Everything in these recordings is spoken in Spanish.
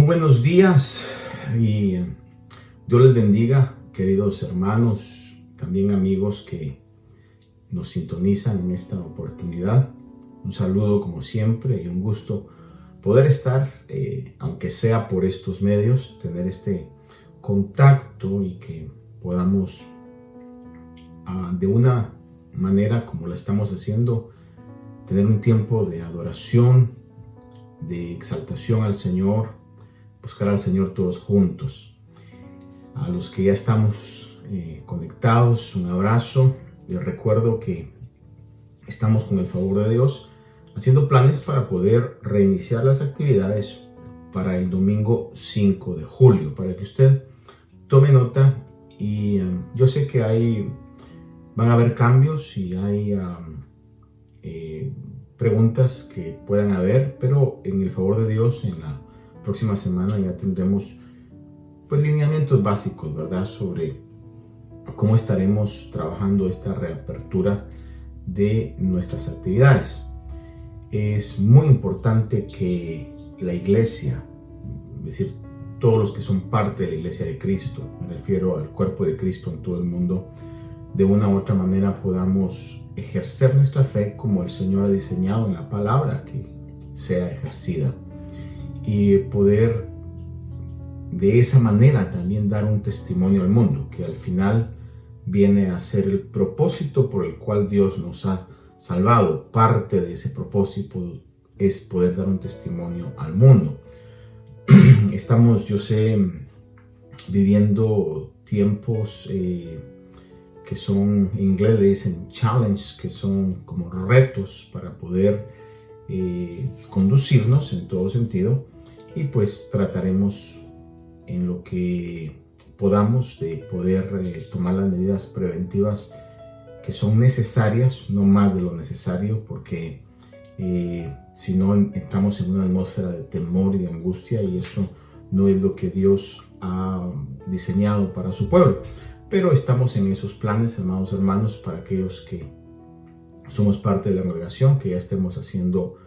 Muy buenos días y Dios les bendiga, queridos hermanos, también amigos que nos sintonizan en esta oportunidad. Un saludo como siempre y un gusto poder estar, aunque sea por estos medios, tener este contacto y que podamos de una manera como la estamos haciendo, tener un tiempo de adoración, de exaltación al Señor, buscar al Señor todos juntos. A los que ya estamos conectados, un abrazo. Les recuerdo que estamos con el favor de Dios haciendo planes para poder reiniciar las actividades para el domingo 5 de julio, para que usted tome nota. Y yo sé que van a haber cambios y hay preguntas que puedan haber, pero en el favor de Dios, en la próxima semana ya tendremos lineamientos básicos, ¿verdad?, sobre cómo estaremos trabajando esta reapertura de nuestras actividades. Es muy importante que la iglesia, es decir, todos los que son parte de la iglesia de Cristo, me refiero al cuerpo de Cristo en todo el mundo, de una u otra manera podamos ejercer nuestra fe como el Señor ha diseñado en la palabra que sea ejercida, y poder de esa manera también dar un testimonio al mundo, que al final viene a ser el propósito por el cual Dios nos ha salvado. Parte de ese propósito es poder dar un testimonio al mundo. Estamos, yo sé, viviendo tiempos que son, en inglés le dicen challenge, que son como retos para poder conducirnos en todo sentido, y pues trataremos en lo que podamos de poder tomar las medidas preventivas que son necesarias, no más de lo necesario, porque si no entramos en una atmósfera de temor y de angustia, y eso no es lo que Dios ha diseñado para su pueblo. Pero estamos en esos planes, amados hermanos, para aquellos que somos parte de la congregación, que ya estemos haciendo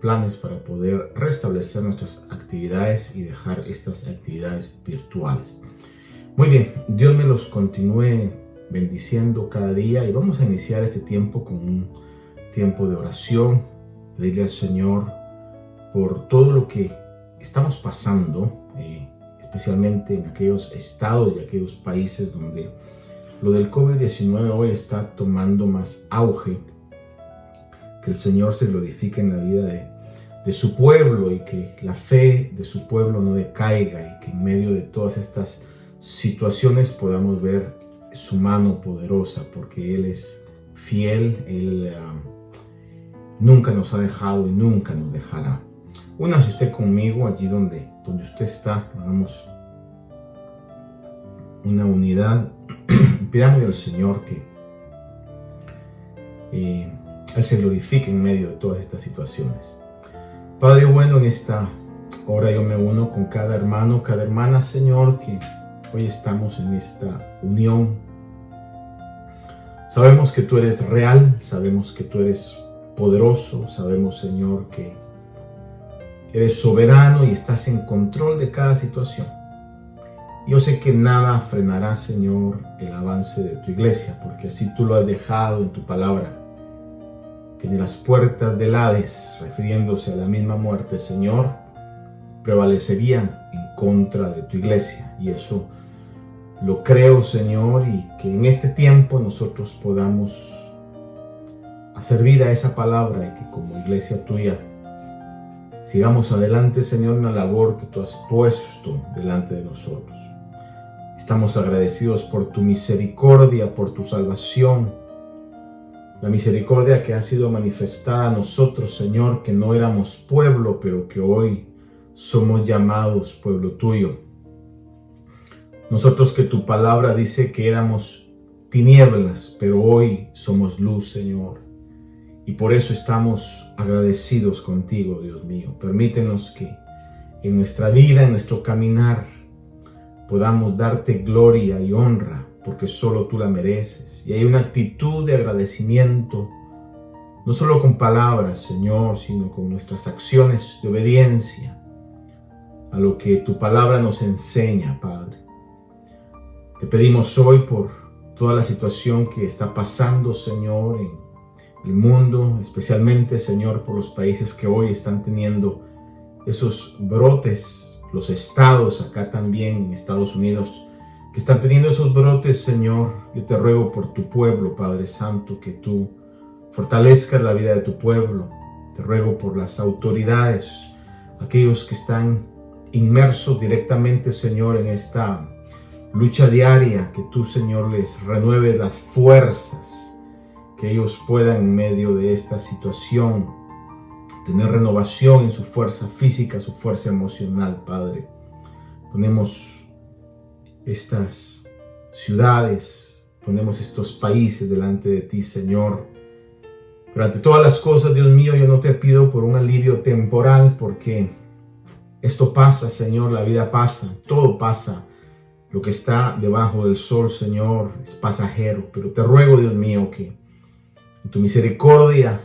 planes para poder restablecer nuestras actividades y dejar estas actividades virtuales. Muy bien, Dios me los continúe bendiciendo cada día, y vamos a iniciar este tiempo con un tiempo de oración, pedirle al Señor por todo lo que estamos pasando, especialmente en aquellos estados y aquellos países donde lo del COVID-19 hoy está tomando más auge. Que el Señor se glorifique en la vida de su pueblo, y que la fe de su pueblo no decaiga, y que en medio de todas estas situaciones podamos ver su mano poderosa, porque Él es fiel, Él nunca nos ha dejado y nunca nos dejará. Únase usted conmigo allí donde usted está, hagamos una unidad. Pidámosle al Señor que Él se glorifique en medio de todas estas situaciones. Padre bueno, en esta hora yo me uno con cada hermano, cada hermana, Señor, que hoy estamos en esta unión. Sabemos que tú eres real, sabemos que tú eres poderoso, sabemos, Señor, que eres soberano y estás en control de cada situación. Yo sé que nada frenará, Señor, el avance de tu iglesia, porque así tú lo has dejado en tu palabra, que ni las puertas del Hades, refiriéndose a la misma muerte, Señor, prevalecerían en contra de tu iglesia. Y eso lo creo, Señor, y que en este tiempo nosotros podamos hacer vida a esa palabra, y que como iglesia tuya sigamos adelante, Señor, en la labor que tú has puesto delante de nosotros. Estamos agradecidos por tu misericordia, por tu salvación, la misericordia que ha sido manifestada a nosotros, Señor, que no éramos pueblo, pero que hoy somos llamados pueblo tuyo. Nosotros que tu palabra dice que éramos tinieblas, pero hoy somos luz, Señor. Y por eso estamos agradecidos contigo, Dios mío. Permítenos que en nuestra vida, en nuestro caminar, podamos darte gloria y honra, porque solo tú la mereces. Y hay una actitud de agradecimiento, no solo con palabras, Señor, sino con nuestras acciones de obediencia a lo que tu palabra nos enseña, Padre. Te pedimos hoy por toda la situación que está pasando, Señor, en el mundo, especialmente, Señor, por los países que hoy están teniendo esos brotes, los estados acá también en Estados Unidos, que están teniendo esos brotes, Señor. Yo te ruego por tu pueblo, Padre Santo, que tú fortalezcas la vida de tu pueblo. Te ruego por las autoridades, aquellos que están inmersos directamente, Señor, en esta lucha diaria, que tú, Señor, les renueve las fuerzas, que ellos puedan en medio de esta situación tener renovación en su fuerza física, su fuerza emocional, Padre. Ponemos estas ciudades, ponemos estos países delante de ti, Señor. Pero ante todas las cosas, Dios mío, yo no te pido por un alivio temporal, porque esto pasa, Señor, la vida pasa, todo pasa. Lo que está debajo del sol, Señor, es pasajero. Pero te ruego, Dios mío, que en tu misericordia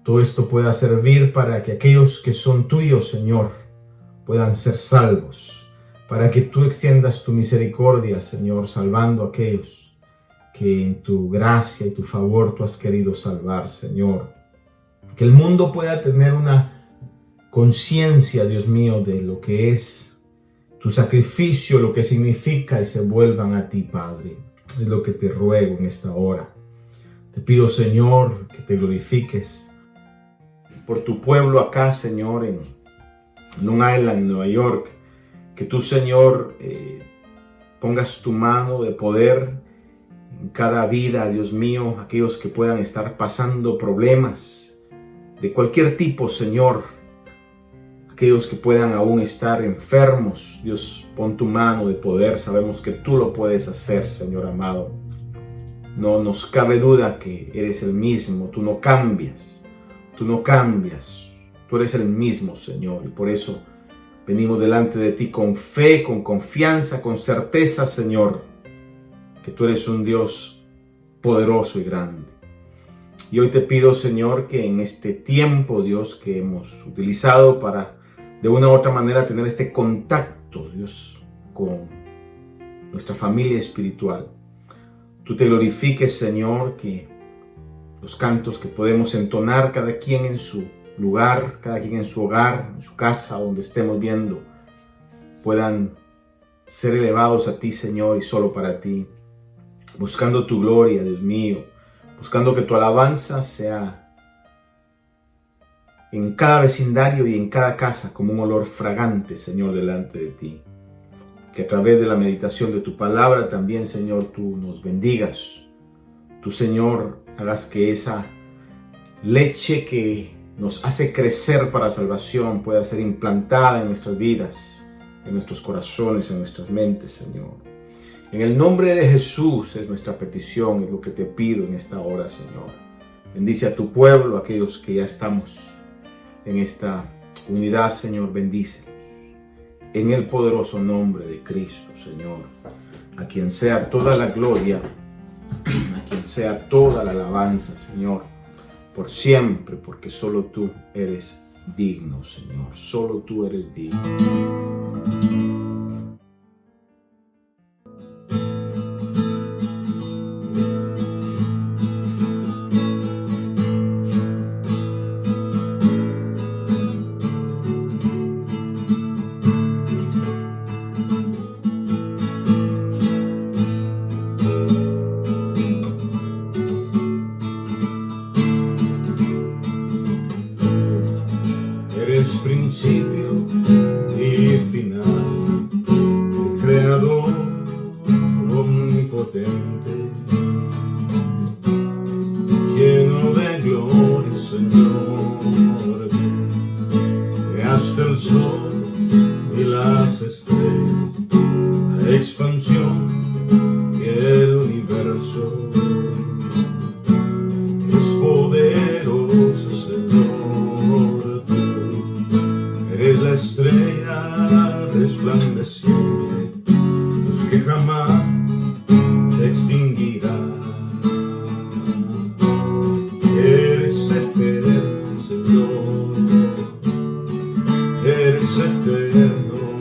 todo esto pueda servir para que aquellos que son tuyos, Señor, puedan ser salvos. Para que tú extiendas tu misericordia, Señor, salvando a aquellos que en tu gracia y tu favor tú has querido salvar, Señor. Que el mundo pueda tener una conciencia, Dios mío, de lo que es tu sacrificio, lo que significa, y se vuelvan a ti, Padre. Es lo que te ruego en esta hora. Te pido, Señor, que te glorifiques por tu pueblo acá, Señor, en Long Island, Nueva York. Que tú, Señor, pongas tu mano de poder en cada vida, Dios mío, aquellos que puedan estar pasando problemas de cualquier tipo, Señor, aquellos que puedan aún estar enfermos. Dios, pon tu mano de poder, sabemos que tú lo puedes hacer, Señor amado. No nos cabe duda que eres el mismo, tú no cambias, tú eres el mismo, Señor, y por eso venimos delante de ti con fe, con confianza, con certeza, Señor, que tú eres un Dios poderoso y grande. Y hoy te pido, Señor, que en este tiempo, Dios, que hemos utilizado para de una u otra manera tener este contacto, Dios, con nuestra familia espiritual, tú te glorifiques, Señor, que los cantos que podemos entonar cada quien en su lugar, cada quien en su hogar, en su casa, donde estemos viendo, puedan ser elevados a ti, Señor, y solo para ti, buscando tu gloria, Dios mío, buscando que tu alabanza sea en cada vecindario y en cada casa como un olor fragante, Señor, delante de ti. Que a través de la meditación de tu palabra también, Señor, tú nos bendigas. Tú, Señor, hagas que esa leche que nos hace crecer para salvación pueda ser implantada en nuestras vidas, en nuestros corazones, en nuestras mentes, Señor. En el nombre de Jesús es nuestra petición, es lo que te pido en esta hora, Señor. Bendice a tu pueblo, aquellos que ya estamos en esta unidad, Señor, bendícelos. En el poderoso nombre de Cristo, Señor, a quien sea toda la gloria, a quien sea toda la alabanza, Señor, por siempre, porque solo tú eres digno, Señor, solo tú eres digno. Eres principio y final, el Creador omnipotente, lleno de gloria, Señor. Creaste el sol y las estrellas, la expansión y el universo. Es poderoso, Señor. Eres la estrella resplandeciente, luz que jamás se extinguirá. Eres eterno, Señor, eres eterno.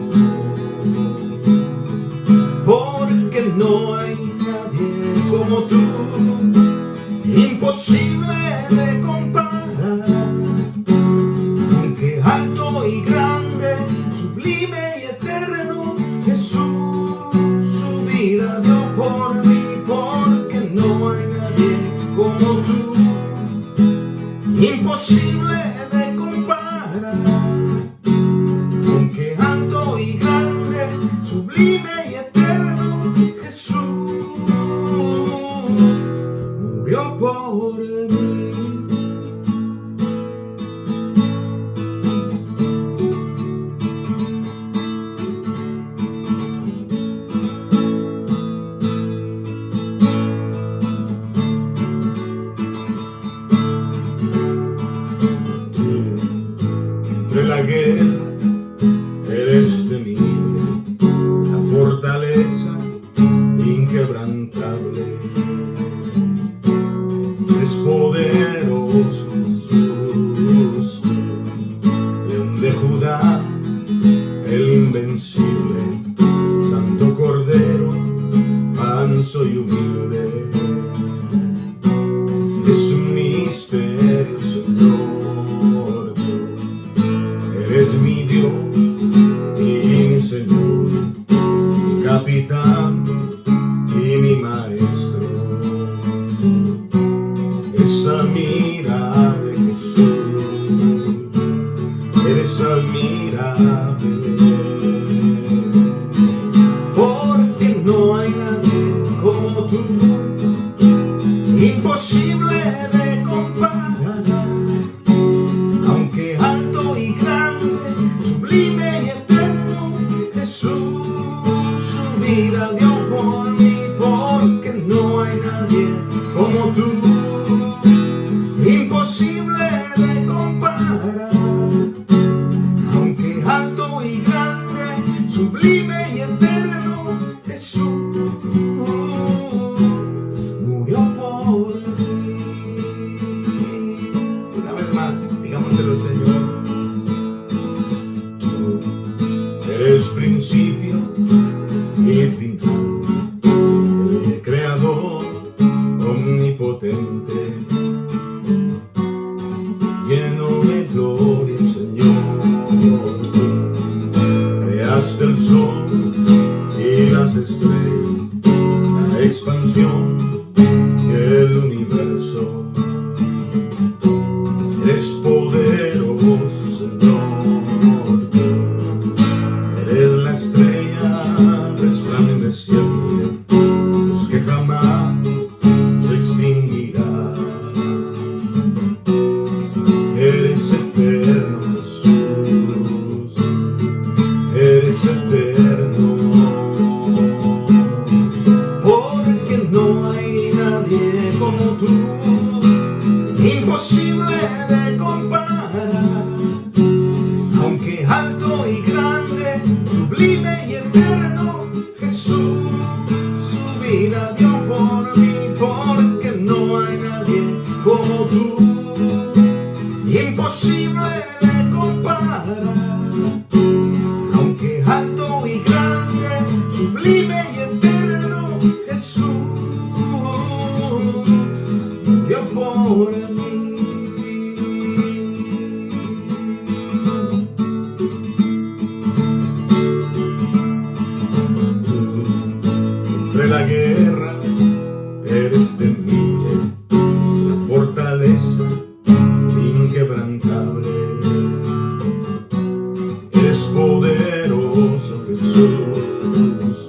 grande, sublime y eterno, Jesús su vida dio por mí, porque no hay nadie como tú, imposible de comparar, aunque alto y grande, sublime y eterno, Jesús murió por mí. Entre la guerra eres temible, la fortaleza inquebrantable. Es poderoso Jesús, León de Judá, el invencible, Santo Cordero, manso y humilde. Es un misterio, Señor, eres mi Dios y mi Señor, mi capitán y mi maestro. Es admirable Jesús, eres admirable, porque no hay nadie como tú, imposible de comparar, aunque alto y grande, sublime y eterno, Jesús su vida dio por mí, porque no hay nadie como tú, imposible de comparar, aunque alto y grande, sublime y eterno, Jesús murió por mí. Una vez más, digámoselo, Señor. Tú eres principio y final, el creador omnipotente, lleno de gloria, Señor. Creaste el sol y las estrellas, la expansión y el universo. Eres poderoso, Señor, eres la estrella resplandeciente, luz que jamás se extinguirá. Eres eterno, Jesús, eres eterno, porque no hay nadie como tú, imposible de comparar, aunque alto y grande, sublime y eterno, Jesús su vida dio por mí, porque no hay nadie como tú, imposible de comparar, aunque alto y grande, sublime y eterno, Jesús murió por mí. Entre la guerra eres temible, la fortaleza inquebrantable. Eres poderoso Jesús,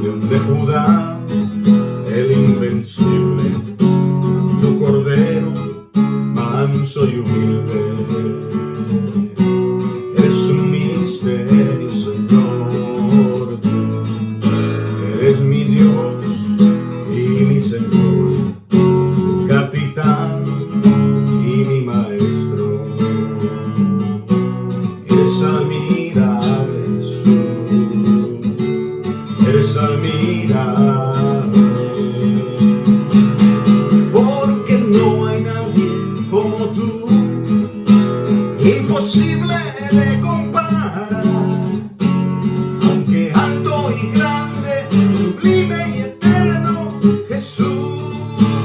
León de Judá, el invencible, tu Cordero, manso y humilde. Eres un misterio, Señor, eres mi Dios y mi Señor, mi capitán y mi maestro. Eres admirable, Jesús, eres admirable, porque no hay nadie como tú, imposible de comparar, aunque alto y grande, sublime y eterno, Jesús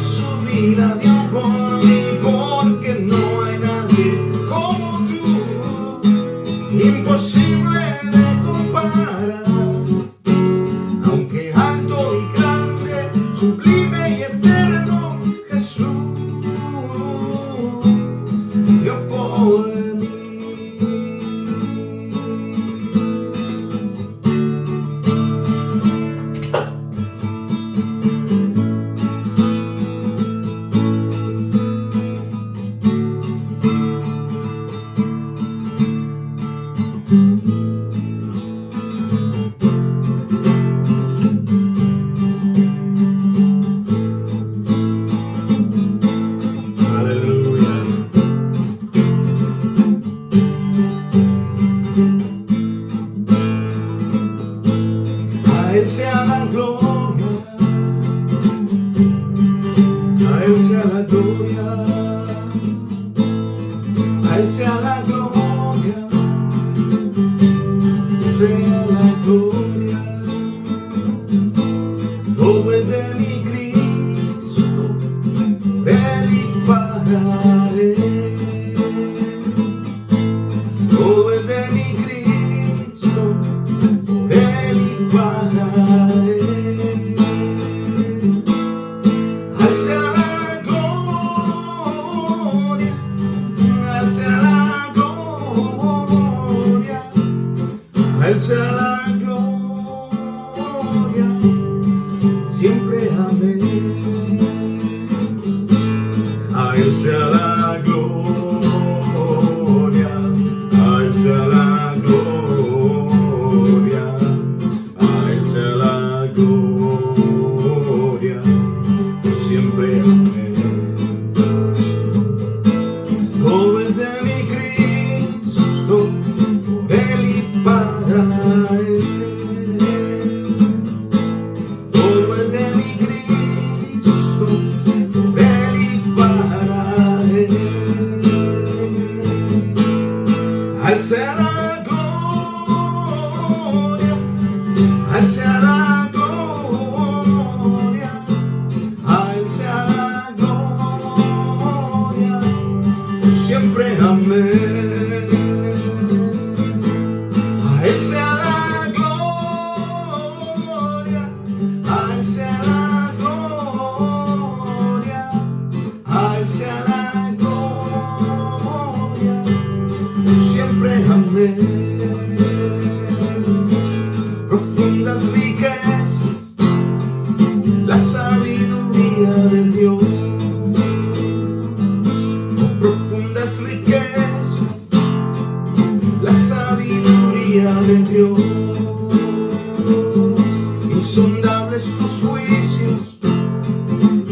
su vida dio por mí, porque no hay nadie como tú, imposible de comparar, aunque alto y grande, sublime y eterno, Jesús dio por mí. A Él sea la gloria, a Él sea la gloria, a Él sea la gloria, sea la gloria. Todo es de mi Cristo, por Él y para Él. Todo es de mi Cristo, por Él y para Él. Al sea la gloria, al sea la gloria, al sea la gloria, siempre amén. A Él sea la gloria, a Él sea la gloria, a Él sea la gloria, siempre amén. Todo es de mi Cristo, por Él y para Él. Todo es de mi Cristo, por Él y para Él. Al sea la gloria, al sea la gloria, al sea la gloria, siempre amén. A Él sea la gloria, a Él sea la gloria, a Él sea la gloria, siempre amén. Profundas riquezas, la sabiduría de Dios. Profundas riquezas, la sabiduría de Dios. Insondables tus juicios,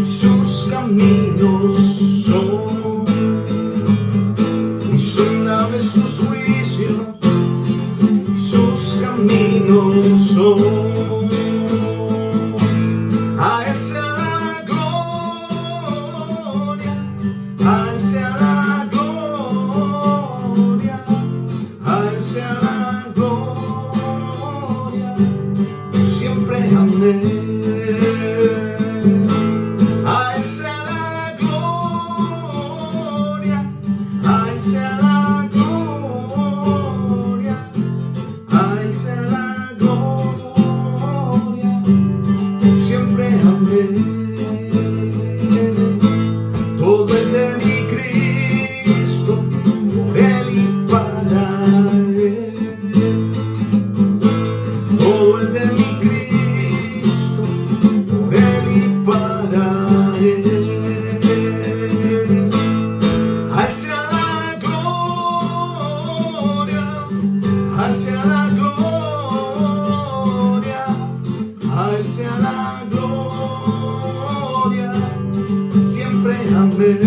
sus caminos son. Insondables tus juicios, sus caminos son. A Él sea la gloria, a Él sea la gloria, a Él sea la gloria, siempre amén. A Él sea la gloria, a Él sea la gloria, a Él sea la gloria, siempre amén. Todo es de mi Cristo, por Él y para Él. Todo es de mi Cristo, por Él y para Él. Al sea la gloria, al sea la gloria, al sea la gloria, siempre amén.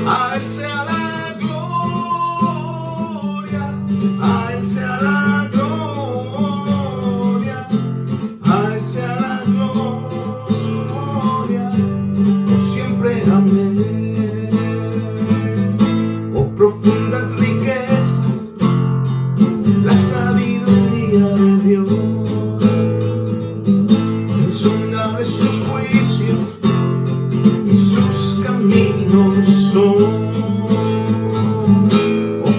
A Él sea la gloria, a Él sea la gloria, a Él sea la gloria, siempre amén. Oh, profundas riquezas, la sabiduría de Dios. Insondables sus juicios y sus caminos son. Oh,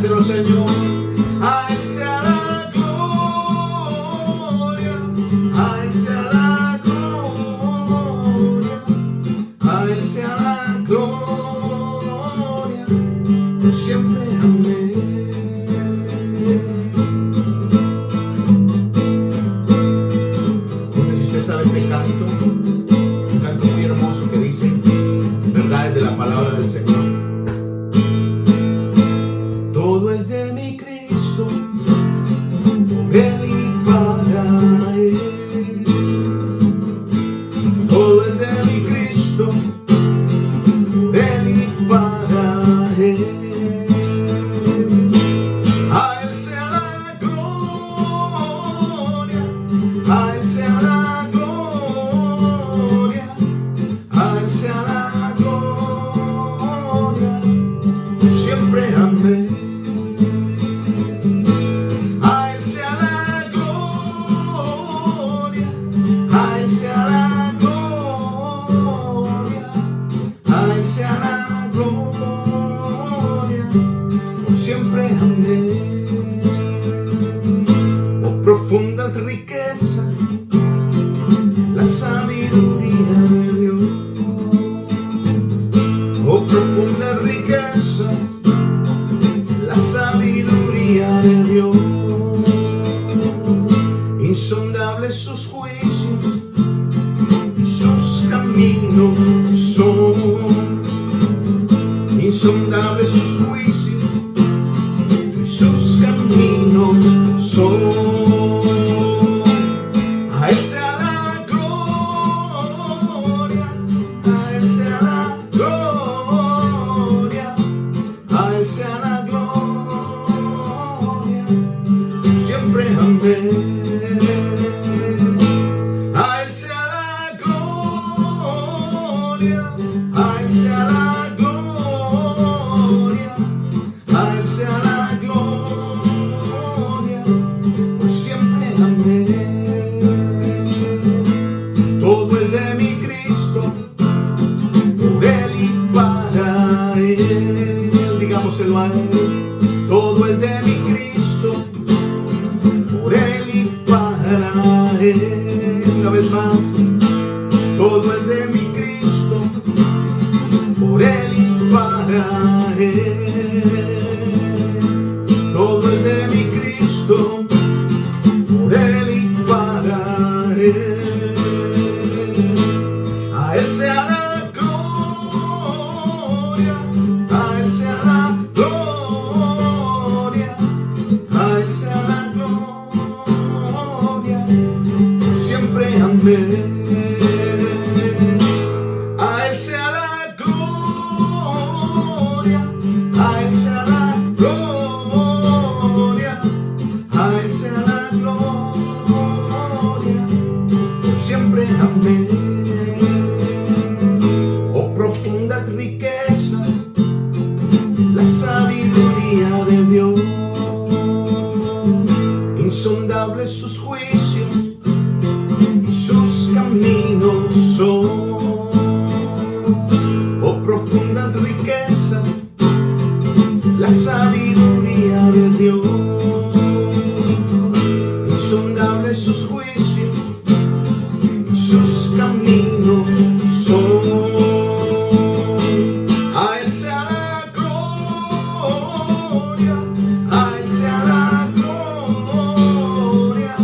Dígaselo, Señor. A Él sea la gloria, a Él sea la gloria, a Él sea la gloria, por siempre. Amén. No sé si usted sabe este canto, un canto muy hermoso que dice verdades de la palabra del Señor. Todo es de mi Cristo, por Él y para Él. Todo es de mi Cristo, por Él y para Él. A Él sea la gloria, a Él sea la gloria, a Él sea la gloria, siempre. Amén. A Él sea la gloria, a Él sea la gloria, a Él sea la gloria, por siempre. Amén. Oh, profundas riquezas, la sabiduría de Dios. Oh, profundas riquezas, la sabiduría de Dios. Insondables sus juicios, sus caminos son. Insondables sus juicios, sus caminos son. A Él sea la gloria, a Él sea la gloria, a Él sea la gloria, siempre. Amén. A Él sea la gloria, a Él sea la gloria, a Él sea la gloria, por siempre. Amén. Todo es de mi Cristo, por Él y para Él. Digámoselo a Él. Todo es de mi Cristo, por Él y para Él. Una vez más. Todo es de mi Cristo, por Él y para Él. Todo es de mi Cristo, por Él y para Él. A Él sea la gloria, a Él sea la gloria, a Él sea la gloria, por siempre. Amén. A Él sea la gloria, a Él sea la gloria, a Él sea la gloria, por siempre. Amén. Oh, profundas riquezas, la sabiduría de Dios. Insondables sus juicios, sus caminos son. Oh, profundas riquezas, la sabiduría de Dios. Insondables sus juicios, sus caminos son. A Él sea la gloria, a Él sea la gloria,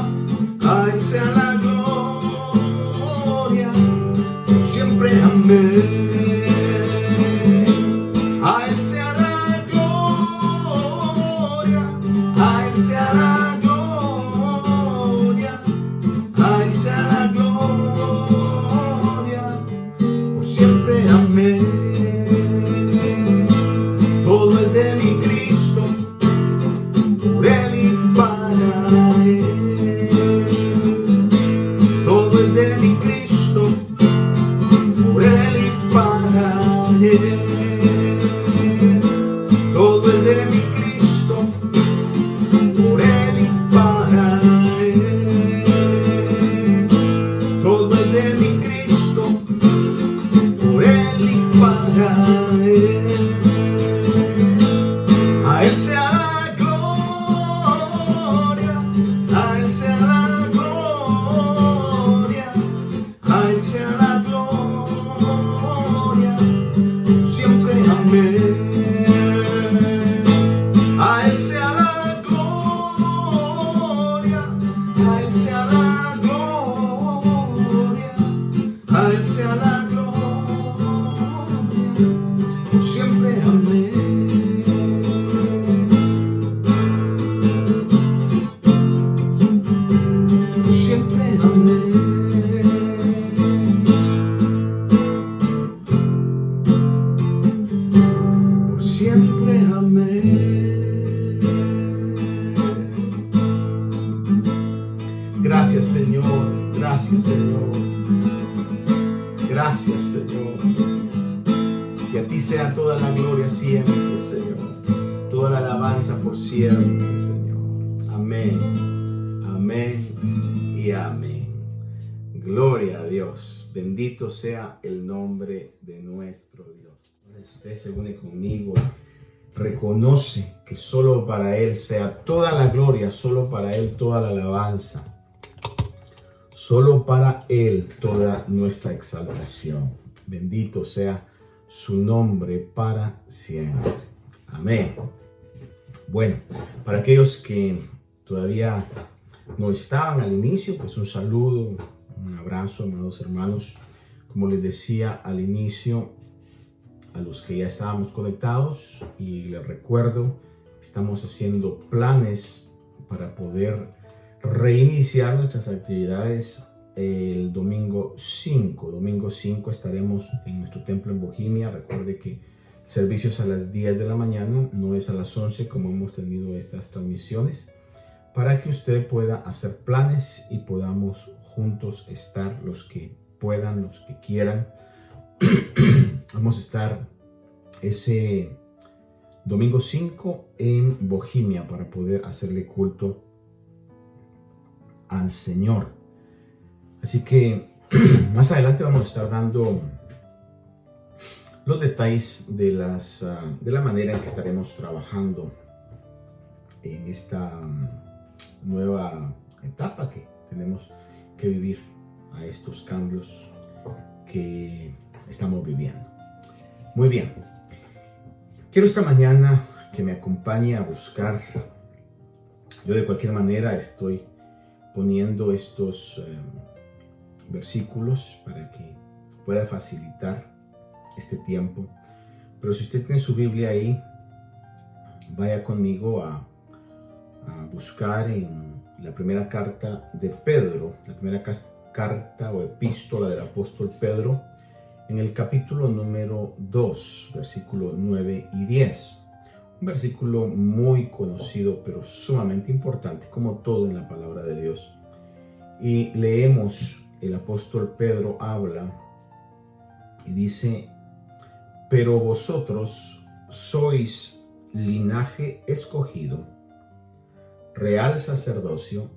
a Él sea la gloria, por siempre. Amén. A Él sea la gloria, a Él sea la gloria, a Él sea la gloria, por siempre. Amén. Todo es de mi Cristo, por Él y para Él. Todo es de mi Cristo, por Él y para Él. Todo es de mi Cristo, por Él y para Él. Todo es de mi Cristo, por Él y para Él. A Él sea siempre. Amén. Gracias, Señor. Gracias, Señor. Gracias, Señor. Y a ti sea toda la gloria siempre, Señor. Toda la alabanza por siempre, Señor. Amén. Amén y amén. Gloria a Dios. Bendito sea el nombre de nuestro Dios. Usted se une conmigo. Reconoce que solo para Él sea toda la gloria, solo para Él toda la alabanza. Solo para Él toda nuestra exaltación. Bendito sea su nombre para siempre. Amén. Bueno, para aquellos que todavía no estaban al inicio, pues un saludo, un abrazo, amados hermanos. Como les decía al inicio, a los que ya estábamos conectados, y les recuerdo, estamos haciendo planes para poder reiniciar nuestras actividades el domingo 5. Domingo 5 estaremos en nuestro templo en Bohemia. Recuerde que servicios a las 10 de la mañana, no es a las 11 como hemos tenido estas transmisiones, para que usted pueda hacer planes y podamos juntos estar, los que puedan, los que quieran. Vamos a estar ese domingo 5 en Bohemia para poder hacerle culto al Señor. Así que más adelante vamos a estar dando los detalles de la manera en que estaremos trabajando en esta nueva etapa que tenemos que vivir, a estos cambios que estamos viviendo. Muy bien, quiero esta mañana que me acompañe a buscar. Yo de cualquier manera estoy poniendo estos versículos para que pueda facilitar este tiempo, pero si usted tiene su Biblia ahí, vaya conmigo a buscar en la primera carta de Pedro, la primera carta o epístola del apóstol Pedro, en el capítulo número 2, versículo 9 y 10. Un versículo muy conocido, pero sumamente importante, como todo en la palabra de Dios. Y leemos, el apóstol Pedro habla y dice: pero vosotros sois linaje escogido, real sacerdocio,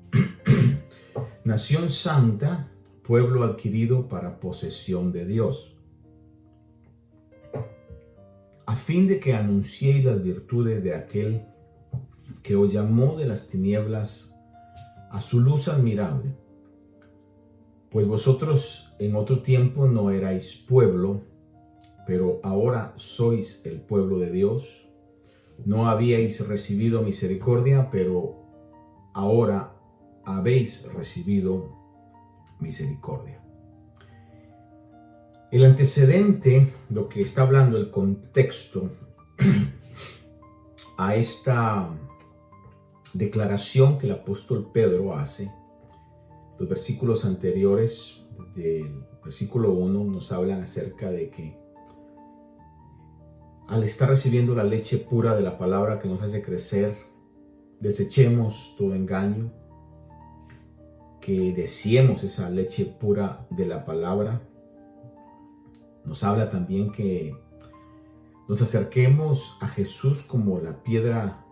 nación santa, pueblo adquirido para posesión de Dios, a fin de que anunciéis las virtudes de aquel que os llamó de las tinieblas a su luz admirable. Pues vosotros en otro tiempo no erais pueblo, pero ahora sois el pueblo de Dios. No habíais recibido misericordia, pero ahora habéis recibido misericordia. El antecedente, lo que está hablando, el contexto a esta declaración que el apóstol Pedro hace, los versículos anteriores, del versículo 1, nos hablan acerca de que al estar recibiendo la leche pura de la palabra que nos hace crecer, desechemos todo engaño, que deseemos esa leche pura de la palabra. Nos habla también que nos acerquemos a Jesús como la piedra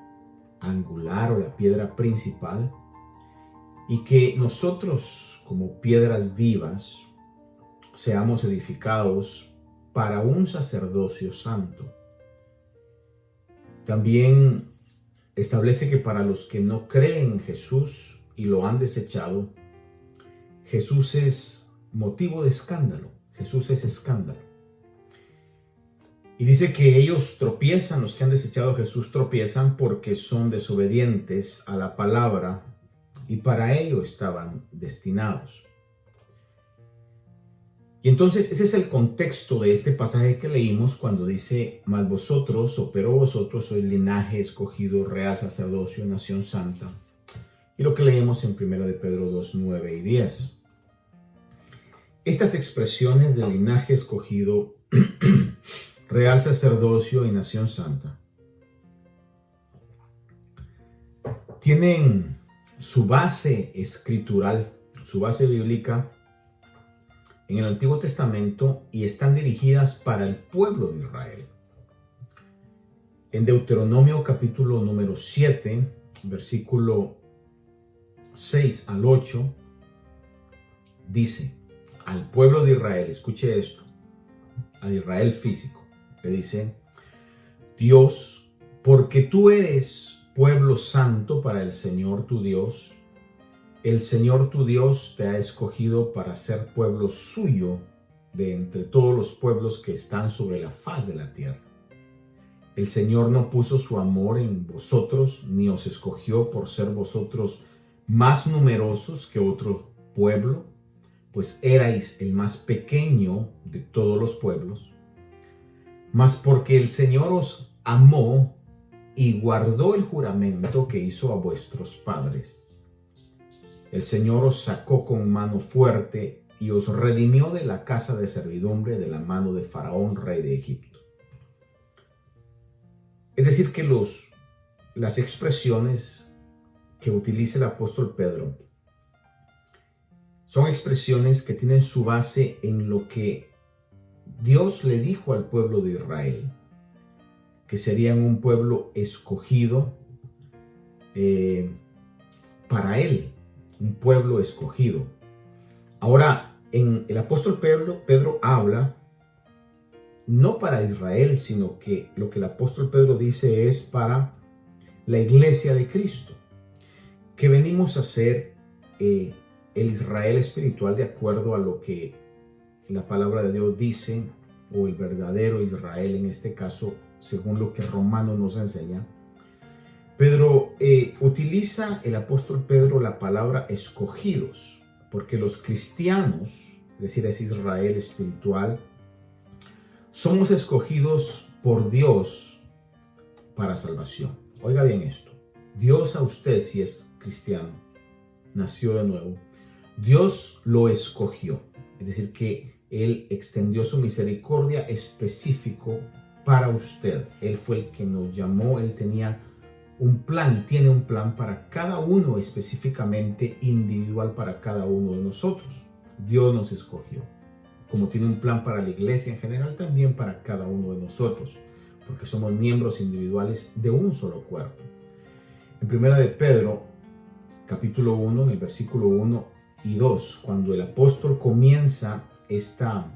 angular o la piedra principal, y que nosotros como piedras vivas seamos edificados para un sacerdocio santo. También establece que para los que no creen en Jesús y lo han desechado, Jesús es motivo de escándalo. Jesús es escándalo. Y dice que ellos tropiezan, los que han desechado a Jesús tropiezan porque son desobedientes a la palabra y para ello estaban destinados. Y entonces ese es el contexto de este pasaje que leímos cuando dice: mas vosotros, o pero vosotros sois linaje escogido, real sacerdocio, nación santa. Y lo que leemos en 1 de Pedro 2, 9 y 10. Estas expresiones de linaje escogido, real sacerdocio y nación santa tienen su base escritural, su base bíblica en el Antiguo Testamento y están dirigidas para el pueblo de Israel. En Deuteronomio capítulo número 7, versículo 6 al 8, dice al pueblo de Israel, escuche esto, al Israel físico, le dice: Dios, porque tú eres pueblo santo para el Señor tu Dios, el Señor tu Dios te ha escogido para ser pueblo suyo de entre todos los pueblos que están sobre la faz de la tierra. El Señor no puso su amor en vosotros, ni os escogió por ser vosotros más numerosos que otro pueblo, pues erais el más pequeño de todos los pueblos, mas porque el Señor os amó y guardó el juramento que hizo a vuestros padres. El Señor os sacó con mano fuerte y os redimió de la casa de servidumbre de la mano de Faraón, rey de Egipto. Es decir, que las expresiones que utiliza el apóstol Pedro son expresiones que tienen su base en lo que Dios le dijo al pueblo de Israel, que serían un pueblo escogido para él, un pueblo escogido. Ahora, el apóstol Pedro habla no para Israel, sino que lo que el apóstol Pedro dice es para la iglesia de Cristo, que venimos a ser el Israel espiritual de acuerdo a lo que la palabra de Dios dice, o el verdadero Israel en este caso, según lo que Romanos nos enseña. Pedro utiliza el apóstol Pedro la palabra escogidos, porque los cristianos, es decir, es Israel espiritual, somos escogidos por Dios para salvación. Oiga bien esto, Dios a usted, si es cristiano, nació de nuevo, Dios lo escogió, es decir, que Él extendió su misericordia específico para usted. Él fue el que nos llamó, Él tenía un plan, tiene un plan para cada uno específicamente, individual para cada uno de nosotros. Dios nos escogió, como tiene un plan para la iglesia en general, también para cada uno de nosotros, porque somos miembros individuales de un solo cuerpo. En primera de Pedro, capítulo 1, en el versículo 1 y 2, cuando el apóstol comienza esta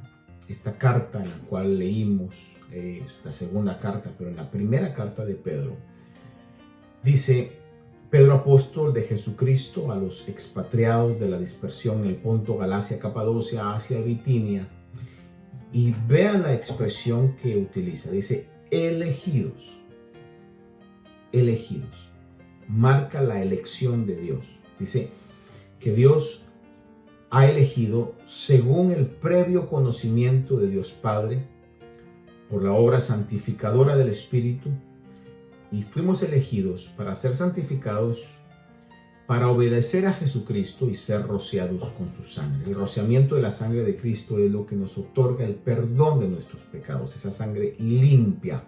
carta en la cual leímos, la segunda carta, pero en la primera carta de Pedro, dice: Pedro, apóstol de Jesucristo, a los expatriados de la dispersión en el Ponto, Galacia, Capadocia, Asia y Bitinia. Y vean la expresión que utiliza, dice elegidos, elegidos, marca la elección de Dios. Dice que Dios ha elegido según el previo conocimiento de Dios Padre, por la obra santificadora del Espíritu, y fuimos elegidos para ser santificados, para obedecer a Jesucristo y ser rociados con su sangre. El rociamiento de la sangre de Cristo es lo que nos otorga el perdón de nuestros pecados. Esa sangre limpia,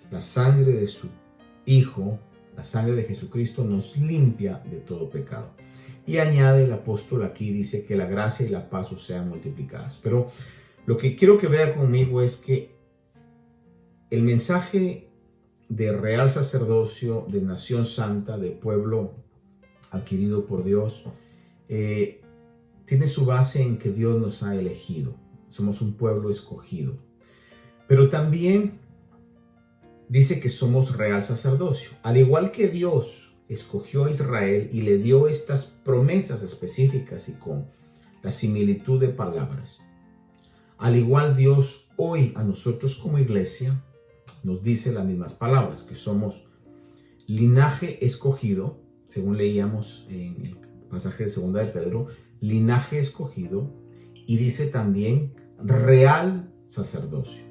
la sangre de su Hijo, la sangre de Jesucristo nos limpia de todo pecado. Y añade el apóstol aquí, dice que la gracia y la paz os sean multiplicadas. Pero lo que quiero que vea conmigo es que el mensaje de real sacerdocio, de nación santa, de pueblo adquirido por Dios, tiene su base en que Dios nos ha elegido. Somos un pueblo escogido. Pero también dice que somos real sacerdocio. Al igual que Dios escogió a Israel y le dio estas promesas específicas y con la similitud de palabras, al igual Dios hoy a nosotros como iglesia nos dice las mismas palabras, que somos linaje escogido, según leíamos en el pasaje de segunda de Pedro, linaje escogido, y dice también real sacerdocio.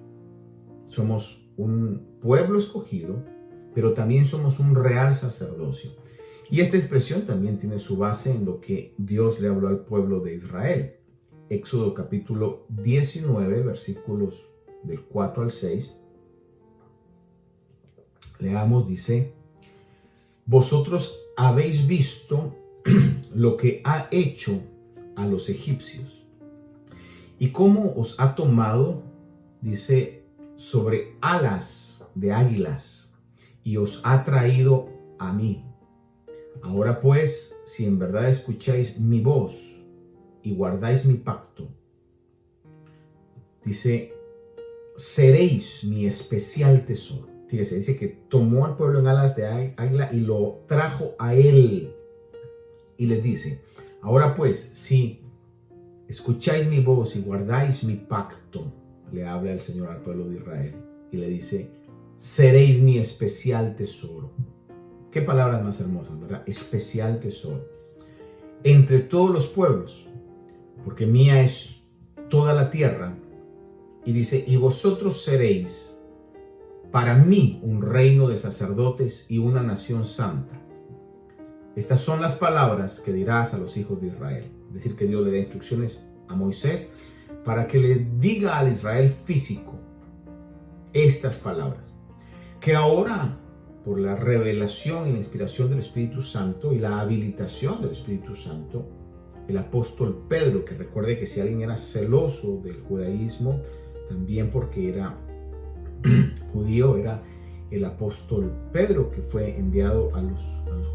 Somos un pueblo escogido, pero también somos un real sacerdocio. Y esta expresión también tiene su base en lo que Dios le habló al pueblo de Israel. Éxodo capítulo 19, versículos del 4 al 6. Leamos, dice: vosotros habéis visto lo que ha hecho a los egipcios y cómo os ha tomado, dice, sobre alas de águilas y os ha traído a mí. Ahora pues, si en verdad escucháis mi voz y guardáis mi pacto, dice, seréis mi especial tesoro. Fíjese, dice que tomó al pueblo en alas de águila y lo trajo a él. Y les dice, ahora pues, si escucháis mi voz y guardáis mi pacto, le habla el Señor al pueblo de Israel y le dice, seréis mi especial tesoro. Qué palabras más hermosas, ¿verdad? Especial tesoro. Entre todos los pueblos, porque mía es toda la tierra. Y dice, y vosotros seréis para mí un reino de sacerdotes y una nación santa. Estas son las palabras que dirás a los hijos de Israel. Es decir, que Dios le da instrucciones a Moisés para que le diga al Israel físico estas palabras. Que ahora, por la revelación y la inspiración del Espíritu Santo y la habilitación del Espíritu Santo, el apóstol Pedro, que recuerde que si alguien era celoso del judaísmo, también porque era judío, era el apóstol Pedro que fue enviado a los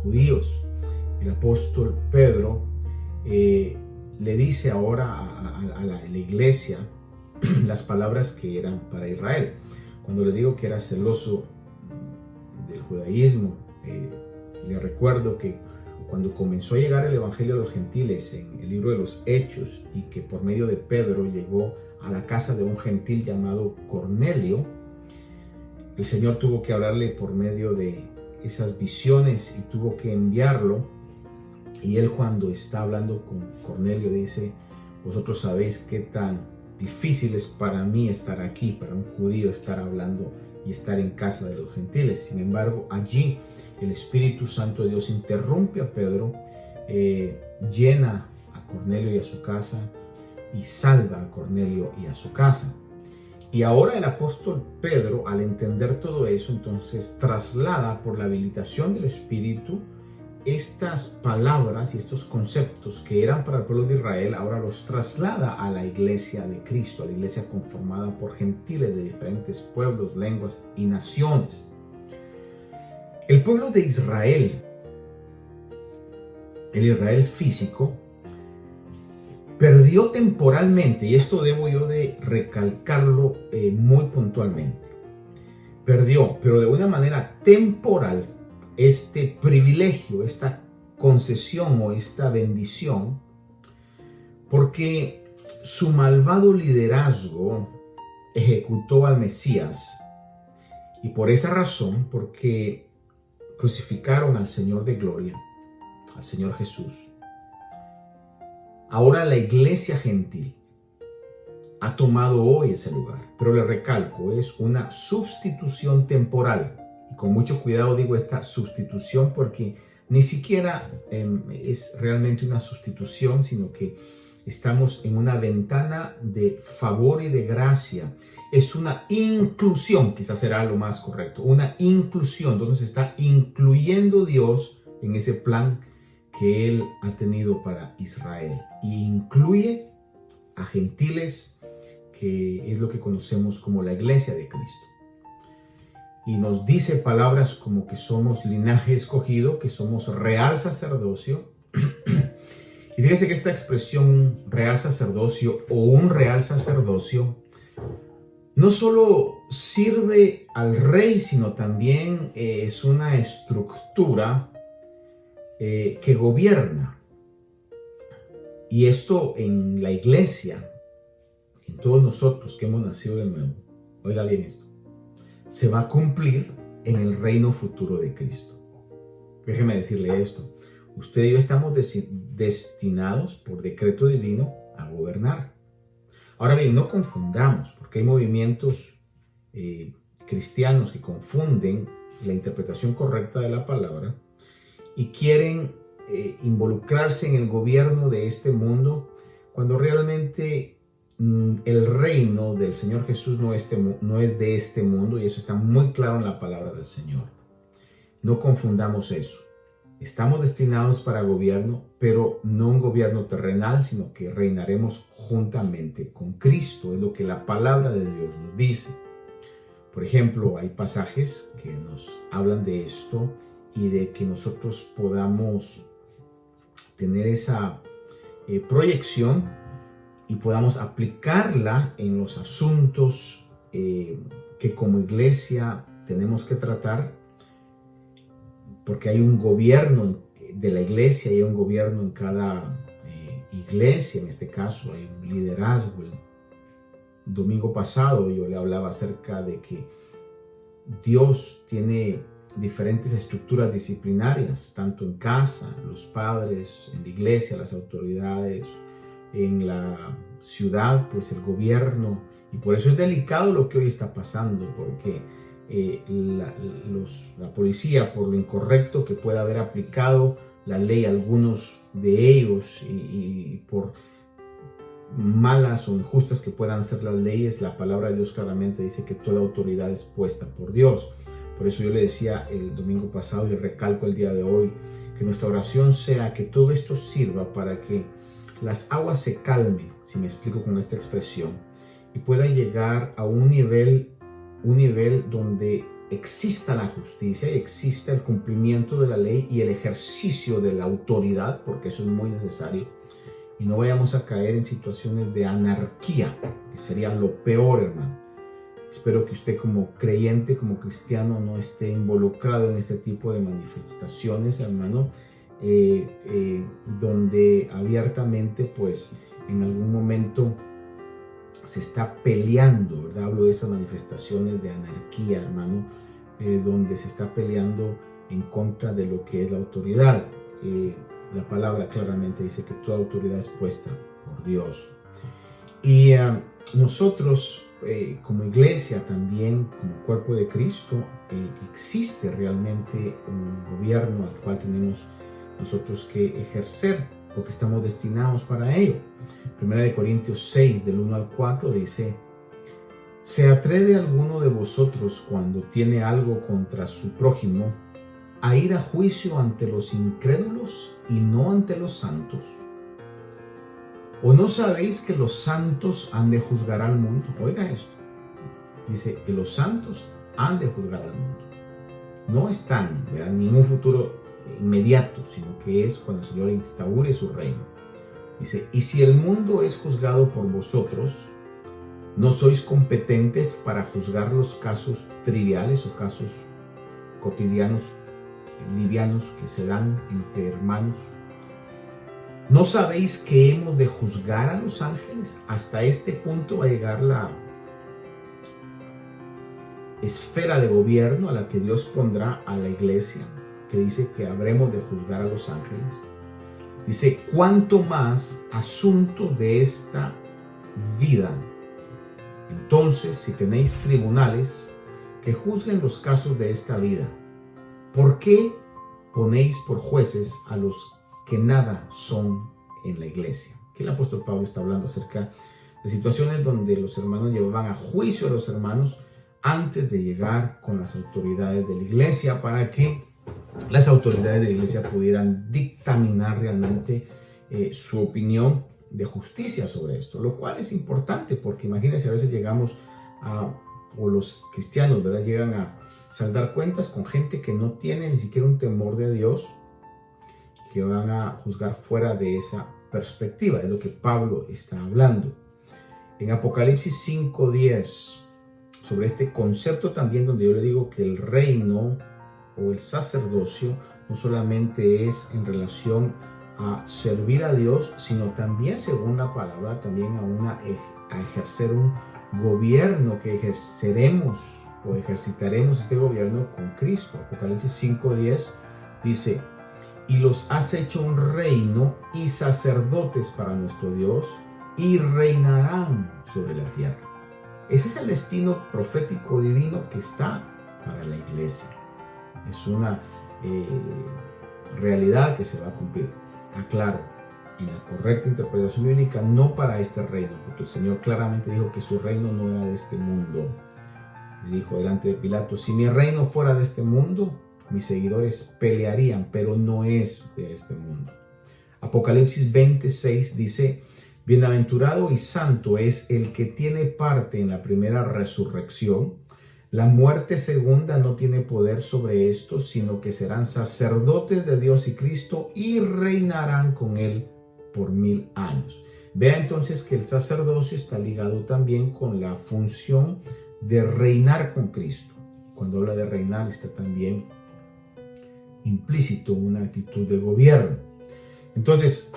judíos. El apóstol Pedro le dice ahora a la iglesia las palabras que eran para Israel. Cuando le digo que era celoso del judaísmo, le recuerdo que cuando comenzó a llegar el evangelio a los gentiles en el libro de los Hechos y que por medio de Pedro llegó a la casa de un gentil llamado Cornelio, el Señor tuvo que hablarle por medio de esas visiones y tuvo que enviarlo. Y él, cuando está hablando con Cornelio, dice, vosotros sabéis qué tan difícil es para mí estar aquí, para un judío estar hablando y estar en casa de los gentiles. Sin embargo, allí el Espíritu Santo de Dios interrumpe a Pedro, llena a Cornelio y a su casa y salva a Cornelio y a su casa. Y ahora el apóstol Pedro, al entender todo eso, entonces traslada por la habilitación del Espíritu estas palabras y estos conceptos que eran para el pueblo de Israel, ahora los traslada a la iglesia de Cristo, a la iglesia conformada por gentiles de diferentes pueblos, lenguas y naciones. El pueblo de Israel, el Israel físico, perdió temporalmente, y esto debo yo de recalcarlo muy puntualmente, perdió, pero de una manera temporal, este privilegio, esta concesión o esta bendición, porque su malvado liderazgo ejecutó al Mesías, y por esa razón, porque crucificaron al Señor de gloria, al Señor Jesús. Ahora la iglesia gentil ha tomado hoy ese lugar, pero le recalco, es una sustitución temporal. Y con mucho cuidado digo esta sustitución porque ni siquiera es realmente una sustitución, sino que estamos en una ventana de favor y de gracia. Es una inclusión, quizás será lo más correcto, una inclusión donde se está incluyendo Dios en ese plan que Él ha tenido para Israel. Y incluye a gentiles, que es lo que conocemos como la iglesia de Cristo. Y nos dice palabras como que somos linaje escogido, que somos real sacerdocio. Y fíjese que esta expresión real sacerdocio o un real sacerdocio no solo sirve al rey, sino también es una estructura que gobierna. Y esto en la iglesia, en todos nosotros que hemos nacido de nuevo, oiga bien esto, se va a cumplir en el reino futuro de Cristo. Déjeme decirle esto, usted y yo estamos destinados por decreto divino a gobernar. Ahora bien, no confundamos, porque hay movimientos cristianos que confunden la interpretación correcta de la palabra y quieren involucrarse en el gobierno de este mundo, cuando realmente el reino del Señor Jesús no es de este mundo, y eso está muy claro en la palabra del Señor. No confundamos eso. Estamos destinados para gobierno, pero no un gobierno terrenal, sino que reinaremos juntamente con Cristo. Es lo que la palabra de Dios nos dice. Por ejemplo, hay pasajes que nos hablan de esto y de que nosotros podamos tener esa proyección y podamos aplicarla en los asuntos que como iglesia tenemos que tratar, porque hay un gobierno de la iglesia y hay un gobierno en cada iglesia. En este caso hay un liderazgo. El domingo pasado yo le hablaba acerca de que Dios tiene diferentes estructuras disciplinarias, tanto en casa, los padres, en la iglesia, las autoridades, en la ciudad, pues el gobierno. Y por eso es delicado lo que hoy está pasando, porque la policía, por lo incorrecto que pueda haber aplicado la ley a algunos de ellos y por malas o injustas que puedan ser las leyes, la palabra de Dios claramente dice que toda autoridad es puesta por Dios. Por eso yo le decía el domingo pasado y recalco el día de hoy, que nuestra oración sea que todo esto sirva para que las aguas se calmen, si me explico con esta expresión, y pueda llegar a un nivel donde exista la justicia y exista el cumplimiento de la ley y el ejercicio de la autoridad, porque eso es muy necesario, y no vayamos a caer en situaciones de anarquía, que sería lo peor, hermano. Espero que usted como creyente, como cristiano, no esté involucrado en este tipo de manifestaciones, hermano, donde abiertamente, pues, en algún momento se está peleando, ¿verdad? Hablo de esas manifestaciones de anarquía, hermano, donde se está peleando en contra de lo que es la autoridad. La palabra claramente dice que toda autoridad es puesta por Dios. Y nosotros, como iglesia también, como cuerpo de Cristo, existe realmente un gobierno al cual tenemos nosotros que ejercer, porque estamos destinados para ello. Primera de Corintios 6, del 1 al 4, dice: ¿Se atreve alguno de vosotros, cuando tiene algo contra su prójimo, a ir a juicio ante los incrédulos y no ante los santos? ¿O no sabéis que los santos han de juzgar al mundo? Oiga esto. Dice que los santos han de juzgar al mundo. No están, ¿verdad?, en ningún futuro inmediato, sino que es cuando el Señor instaure su reino. Dice: y si el mundo es juzgado por vosotros, ¿no sois competentes para juzgar los casos triviales o casos cotidianos, livianos, que se dan entre hermanos? ¿No sabéis que hemos de juzgar a los ángeles? Hasta este punto va a llegar la esfera de gobierno a la que Dios pondrá a la iglesia, que dice que habremos de juzgar a los ángeles. Dice: ¿cuánto más asuntos de esta vida? Entonces, si tenéis tribunales que juzguen los casos de esta vida, ¿por qué ponéis por jueces a los que nada son en la iglesia? Aquí el apóstol Pablo está hablando acerca de situaciones donde los hermanos llevaban a juicio a los hermanos antes de llegar con las autoridades de la iglesia, para que las autoridades de la iglesia pudieran dictaminar realmente su opinión de justicia sobre esto, lo cual es importante, porque imagínense, a veces llegamos o los cristianos, ¿verdad?, llegan a saldar cuentas con gente que no tiene ni siquiera un temor de Dios, que van a juzgar fuera de esa perspectiva. Es lo que Pablo está hablando. En Apocalipsis 5:10, sobre este concepto también, donde yo le digo que el reino o el sacerdocio no solamente es en relación a servir a Dios, sino también, según la palabra, también a ejercer un gobierno, que ejerceremos o ejercitaremos este gobierno con Cristo. Apocalipsis 5:10 dice: y los has hecho un reino y sacerdotes para nuestro Dios, y reinarán sobre la tierra. Ese es el destino profético divino que está para la iglesia. Es una realidad que se va a cumplir. Aclaro, en la correcta interpretación bíblica, no para este reino, porque el Señor claramente dijo que su reino no era de este mundo. Le dijo delante de Pilato: si mi reino fuera de este mundo, mis seguidores pelearían, pero no es de este mundo. Apocalipsis 26 dice: bienaventurado y santo es el que tiene parte en la primera resurrección. La muerte segunda no tiene poder sobre estos, sino que serán sacerdotes de Dios y Cristo y reinarán con él por 1000 años. Vea entonces que el sacerdocio está ligado también con la función de reinar con Cristo. Cuando habla de reinar está también implícito una actitud de gobierno. Entonces,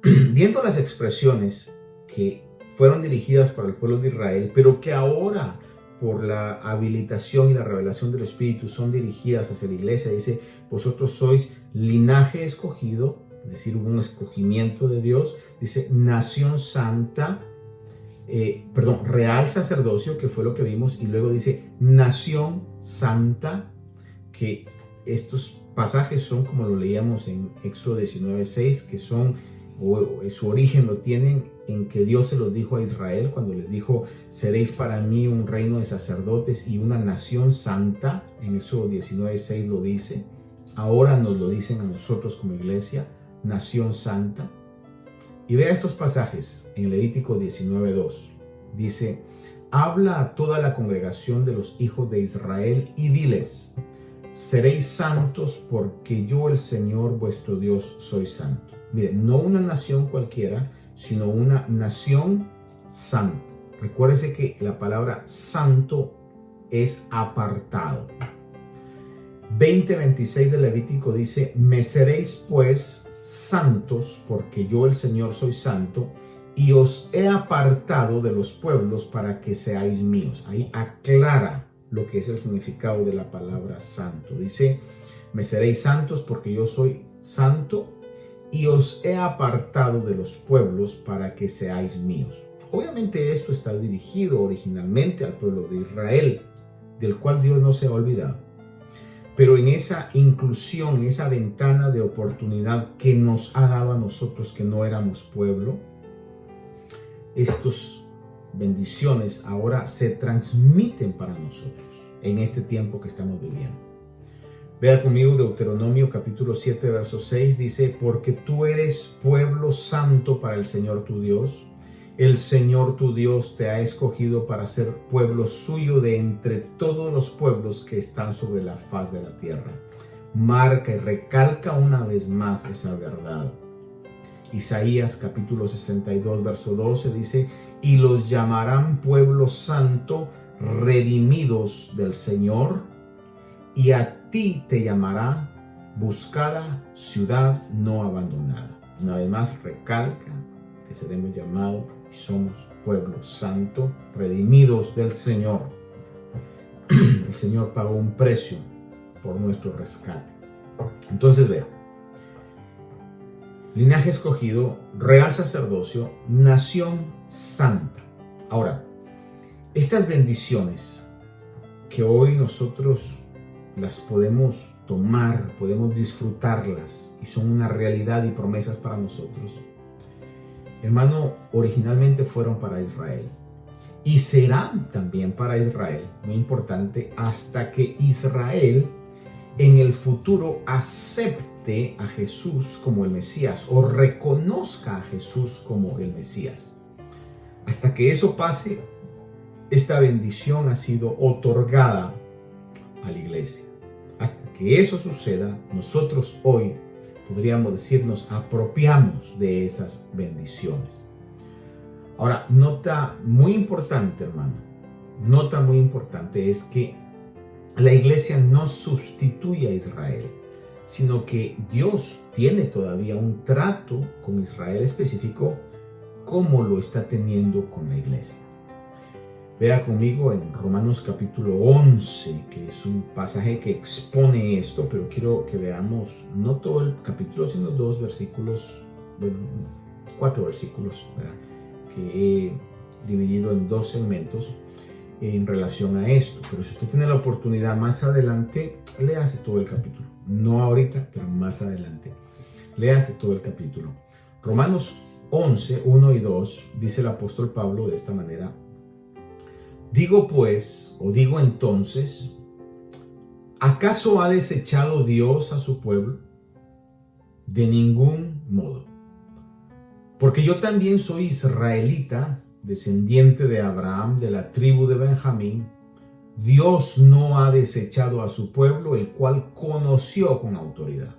viendo las expresiones que fueron dirigidas para el pueblo de Israel, pero que ahora por la habilitación y la revelación del Espíritu son dirigidas hacia la iglesia, dice: vosotros sois linaje escogido, es decir, hubo un escogimiento de Dios, dice nación santa, real sacerdocio, que fue lo que vimos, y luego dice nación santa, que estos pasajes son como lo leíamos en Éxodo 19:6, que son, o su origen lo tienen en que Dios se lo dijo a Israel cuando les dijo: seréis para mí un reino de sacerdotes y una nación santa. En Éxodo 19:6 lo dice. Ahora nos lo dicen a nosotros como iglesia, nación santa. Y vea estos pasajes en Levítico 19:2. Dice: habla a toda la congregación de los hijos de Israel y diles: seréis santos porque yo, el Señor vuestro Dios, soy santo. Mire, no una nación cualquiera, sino una nación santa. Recuérdese que la palabra santo es apartado. 20:26 de Levítico dice: me seréis pues santos porque yo, el Señor, soy santo y os he apartado de los pueblos para que seáis míos. Ahí aclara lo que es el significado de la palabra santo. Dice: me seréis santos porque yo soy santo y os he apartado de los pueblos para que seáis míos. Obviamente esto está dirigido originalmente al pueblo de Israel, del cual Dios no se ha olvidado. Pero en esa inclusión, en esa ventana de oportunidad que nos ha dado a nosotros que no éramos pueblo, estas bendiciones ahora se transmiten para nosotros en este tiempo que estamos viviendo. Vea conmigo Deuteronomio capítulo 7, verso 6, dice: porque tú eres pueblo santo para el Señor tu Dios. El Señor tu Dios te ha escogido para ser pueblo suyo de entre todos los pueblos que están sobre la faz de la tierra. Marca y recalca una vez más esa verdad. Isaías capítulo 62, verso 12 dice: y los llamarán pueblo santo, redimidos del Señor, y a ti te llamará buscada ciudad no abandonada. Una vez más recalca que seremos llamados y somos pueblo santo, redimidos del Señor. El Señor pagó un precio por nuestro rescate. Entonces vea: linaje escogido, real sacerdocio, nación santa. Ahora, estas bendiciones que hoy nosotros las podemos tomar, podemos disfrutarlas y son una realidad y promesas para nosotros, hermano, originalmente fueron para Israel y serán también para Israel, muy importante, hasta que Israel en el futuro acepte a Jesús como el Mesías o reconozca a Jesús como el Mesías. Hasta que eso pase, esta bendición ha sido otorgada a la iglesia. Hasta que eso suceda, nosotros hoy podríamos decir nos apropiamos de esas bendiciones. Ahora, nota muy importante, hermano, nota muy importante es que la iglesia no sustituye a Israel, sino que Dios tiene todavía un trato con Israel específico como lo está teniendo con la iglesia. Vea conmigo en Romanos capítulo 11, que es un pasaje que expone esto, pero quiero que veamos no todo el capítulo, sino 4 versículos, ¿verdad?, que he dividido en 2 segmentos en relación a esto. Pero si usted tiene la oportunidad más adelante, léase todo el capítulo. No ahorita, pero más adelante. Léase todo el capítulo. Romanos 11, 1 y 2, dice el apóstol Pablo de esta manera: digo pues, o digo entonces, ¿Acaso ha desechado Dios a su pueblo? De ningún modo. Porque yo también soy israelita, descendiente de Abraham, de la tribu de Benjamín. Dios no ha desechado a su pueblo, el cual conoció con autoridad.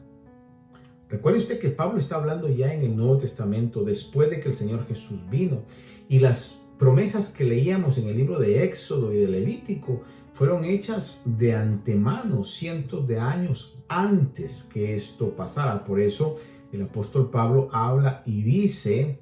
Recuerde usted que Pablo está hablando ya en el Nuevo Testamento, después de que el Señor Jesús vino. Y las promesas que leíamos en el libro de Éxodo y de Levítico fueron hechas de antemano, cientos de años antes que esto pasara. Por eso el apóstol Pablo habla y dice: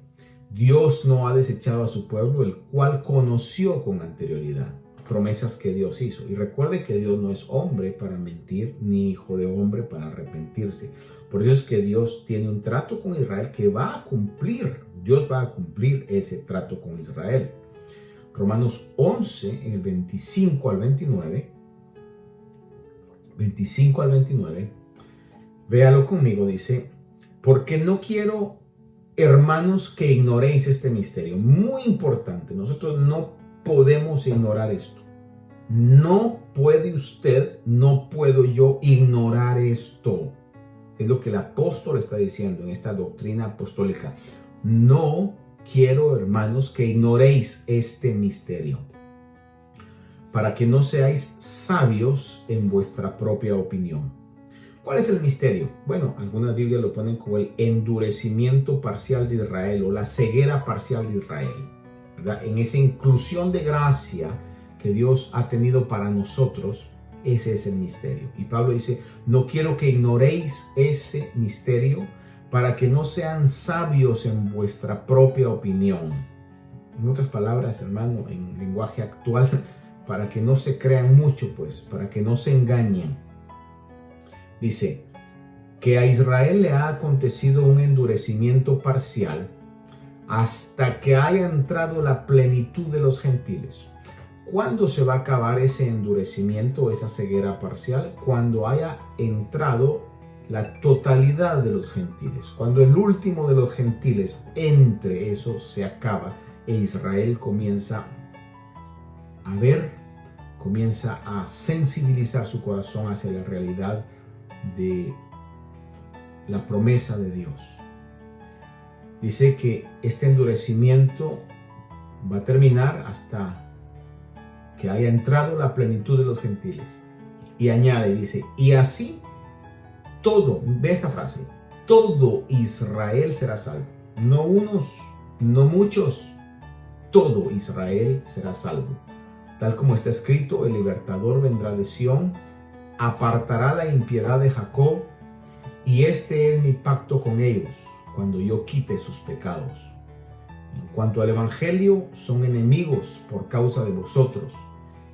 Dios no ha desechado a su pueblo, el cual conoció con anterioridad. Promesas que Dios hizo. Y recuerde que Dios no es hombre para mentir, ni hijo de hombre para arrepentirse. Por eso es que Dios tiene un trato con Israel que va a cumplir. Dios va a cumplir ese trato con Israel. Romanos 11, en el 25 al 29. 25 al 29. Véalo conmigo, dice: porque no quiero, hermanos, que ignoréis este misterio. Muy importante. Nosotros no podemos ignorar esto. No puede usted, no puedo yo ignorar esto. Es lo que el apóstol está diciendo en esta doctrina apostólica. No quiero, hermanos, que ignoréis este misterio, para que no seáis sabios en vuestra propia opinión. ¿Cuál es el misterio? Bueno, algunas Biblias lo ponen como el endurecimiento parcial de Israel o la ceguera parcial de Israel, ¿verdad? En esa inclusión de gracia que Dios ha tenido para nosotros, ese es el misterio. Y Pablo dice: no quiero que ignoréis ese misterio, para que no sean sabios en vuestra propia opinión. En otras palabras, hermano, en lenguaje actual, para que no se crean mucho, pues, para que no se engañen. Dice que a Israel le ha acontecido un endurecimiento parcial hasta que haya entrado la plenitud de los gentiles. ¿Cuándo se va a acabar ese endurecimiento, esa ceguera parcial? Cuando haya entrado la totalidad de los gentiles. Cuando el último de los gentiles entre, eso se acaba e Israel comienza a ver, comienza a sensibilizar su corazón hacia la realidad de la promesa de Dios. Dice que este endurecimiento va a terminar hasta que haya entrado la plenitud de los gentiles. Y añade, dice: y así todo, ve esta frase, todo Israel será salvo. No unos, no muchos, todo Israel será salvo. Tal como está escrito: el libertador vendrá de Sión, apartará la impiedad de Jacob, y este es mi pacto con ellos, cuando yo quite sus pecados. En cuanto al evangelio, son enemigos por causa de vosotros,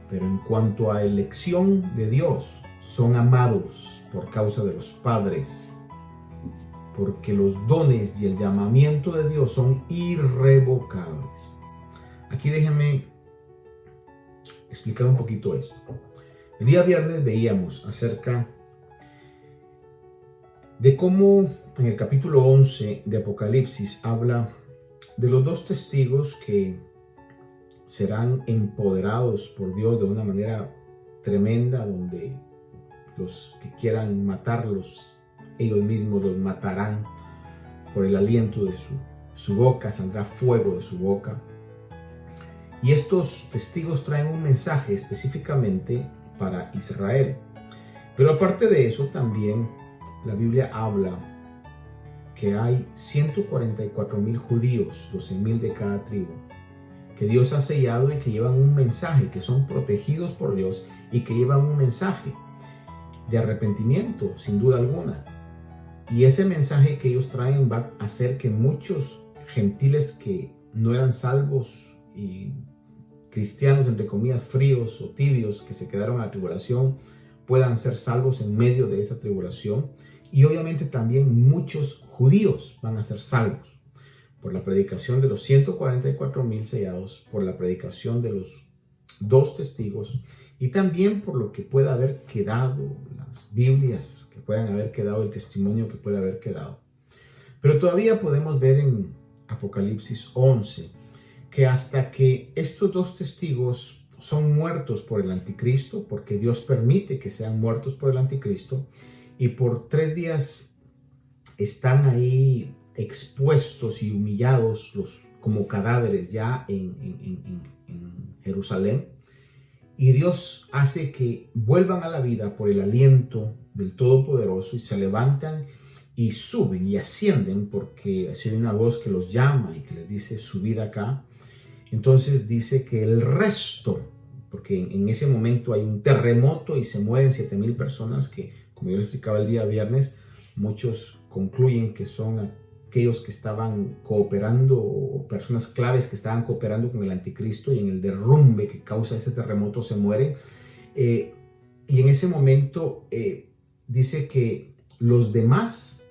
pero en cuanto a elección de Dios, son amados por causa de los padres, porque los dones y el llamamiento de Dios son irrevocables. Aquí déjenme explicar un poquito esto. El día viernes veíamos acerca de cómo en el capítulo 11 de Apocalipsis habla de los dos testigos que serán empoderados por Dios de una manera tremenda, donde los que quieran matarlos, ellos mismos los matarán por el aliento de su boca, saldrá fuego de su boca. Y estos testigos traen un mensaje específicamente para Israel. Pero aparte de eso, también la Biblia habla que hay 144,000 judíos, 12,000 de cada tribu, que Dios ha sellado y que llevan un mensaje, que son protegidos por Dios y que llevan un mensaje de arrepentimiento, sin duda alguna. Y ese mensaje que ellos traen va a hacer que muchos gentiles que no eran salvos y cristianos, entre comillas, fríos o tibios, que se quedaron en la tribulación, puedan ser salvos en medio de esa tribulación. Y obviamente también muchos judíos van a ser salvos por la predicación de los 144,000 sellados, por la predicación de los dos testigos y también por lo que pueda haber quedado, las Biblias que puedan haber quedado, el testimonio que pueda haber quedado. Pero todavía podemos ver en Apocalipsis 11 que hasta que estos dos testigos son muertos por el anticristo, porque Dios permite que sean muertos por el anticristo, y por 3 días están ahí expuestos y humillados como cadáveres ya en Jerusalén. Y Dios hace que vuelvan a la vida por el aliento del Todopoderoso y se levantan y suben y ascienden, porque hay una voz que los llama y que les dice subid acá. Entonces dice que el resto, porque en ese momento hay un terremoto y se mueren 7,000 personas que, como yo les explicaba el día viernes, muchos concluyen que son aquellos que estaban cooperando o personas claves que estaban cooperando con el anticristo, y en el derrumbe que causa ese terremoto se mueren. Y en ese momento dice que los demás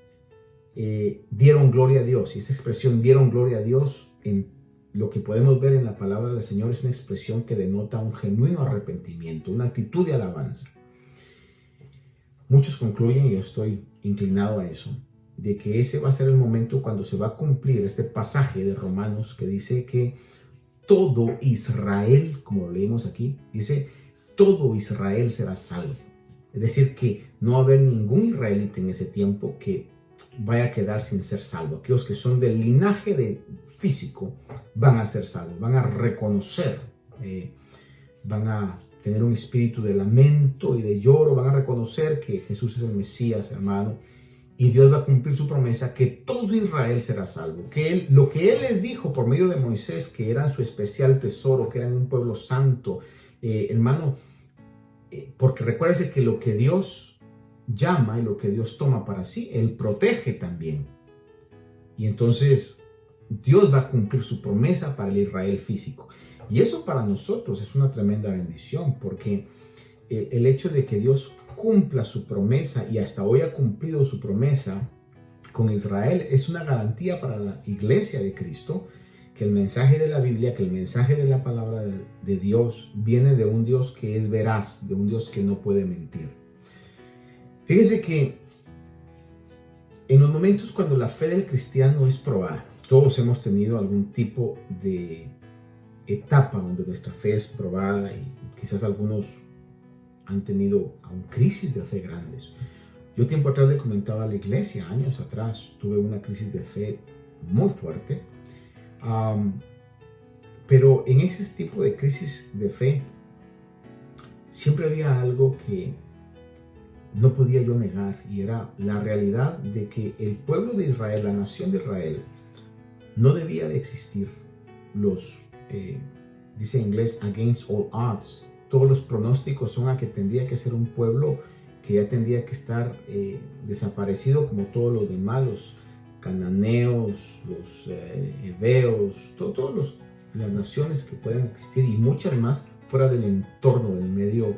dieron gloria a Dios, y esa expresión dieron gloria a Dios, en lo que podemos ver en la palabra del Señor, es una expresión que denota un genuino arrepentimiento, una actitud de alabanza. Muchos concluyen, y yo estoy inclinado a eso, de que ese va a ser el momento cuando se va a cumplir este pasaje de Romanos que dice que todo Israel, como lo leímos aquí, dice todo Israel será salvo. Es decir, que no va a haber ningún israelita en ese tiempo que vaya a quedar sin ser salvo. Aquellos que son del linaje físico van a ser salvos, van a reconocer, van a tener un espíritu de lamento y de lloro, van a reconocer que Jesús es el Mesías, hermano, y Dios va a cumplir su promesa que todo Israel será salvo, que lo que Él les dijo por medio de Moisés, que eran su especial tesoro, que eran un pueblo santo, hermano, porque recuérdese que lo que Dios llama y lo que Dios toma para sí, Él protege también. Y entonces Dios va a cumplir su promesa para el Israel físico. Y eso para nosotros es una tremenda bendición, porque el hecho de que Dios cumpla su promesa, y hasta hoy ha cumplido su promesa con Israel, es una garantía para la iglesia de Cristo, que el mensaje de la Biblia, que el mensaje de la palabra de Dios viene de un Dios que es veraz, de un Dios que no puede mentir. Fíjese que en los momentos cuando la fe del cristiano es probada, todos hemos tenido algún tipo de etapa donde nuestra fe es probada, y quizás algunos han tenido aún crisis de fe grandes. Yo tiempo atrás le comentaba a la iglesia, años atrás, tuve una crisis de fe muy fuerte, pero en ese tipo de crisis de fe siempre había algo que no podía yo negar, y era la realidad de que el pueblo de Israel, la nación de Israel, no debía de existir. Dice en inglés, against all odds. Todos los pronósticos son a que tendría que ser un pueblo que ya tendría que estar desaparecido como todos los demás, los cananeos, los heveos, todas las naciones que puedan existir, y muchas más fuera del entorno del Medio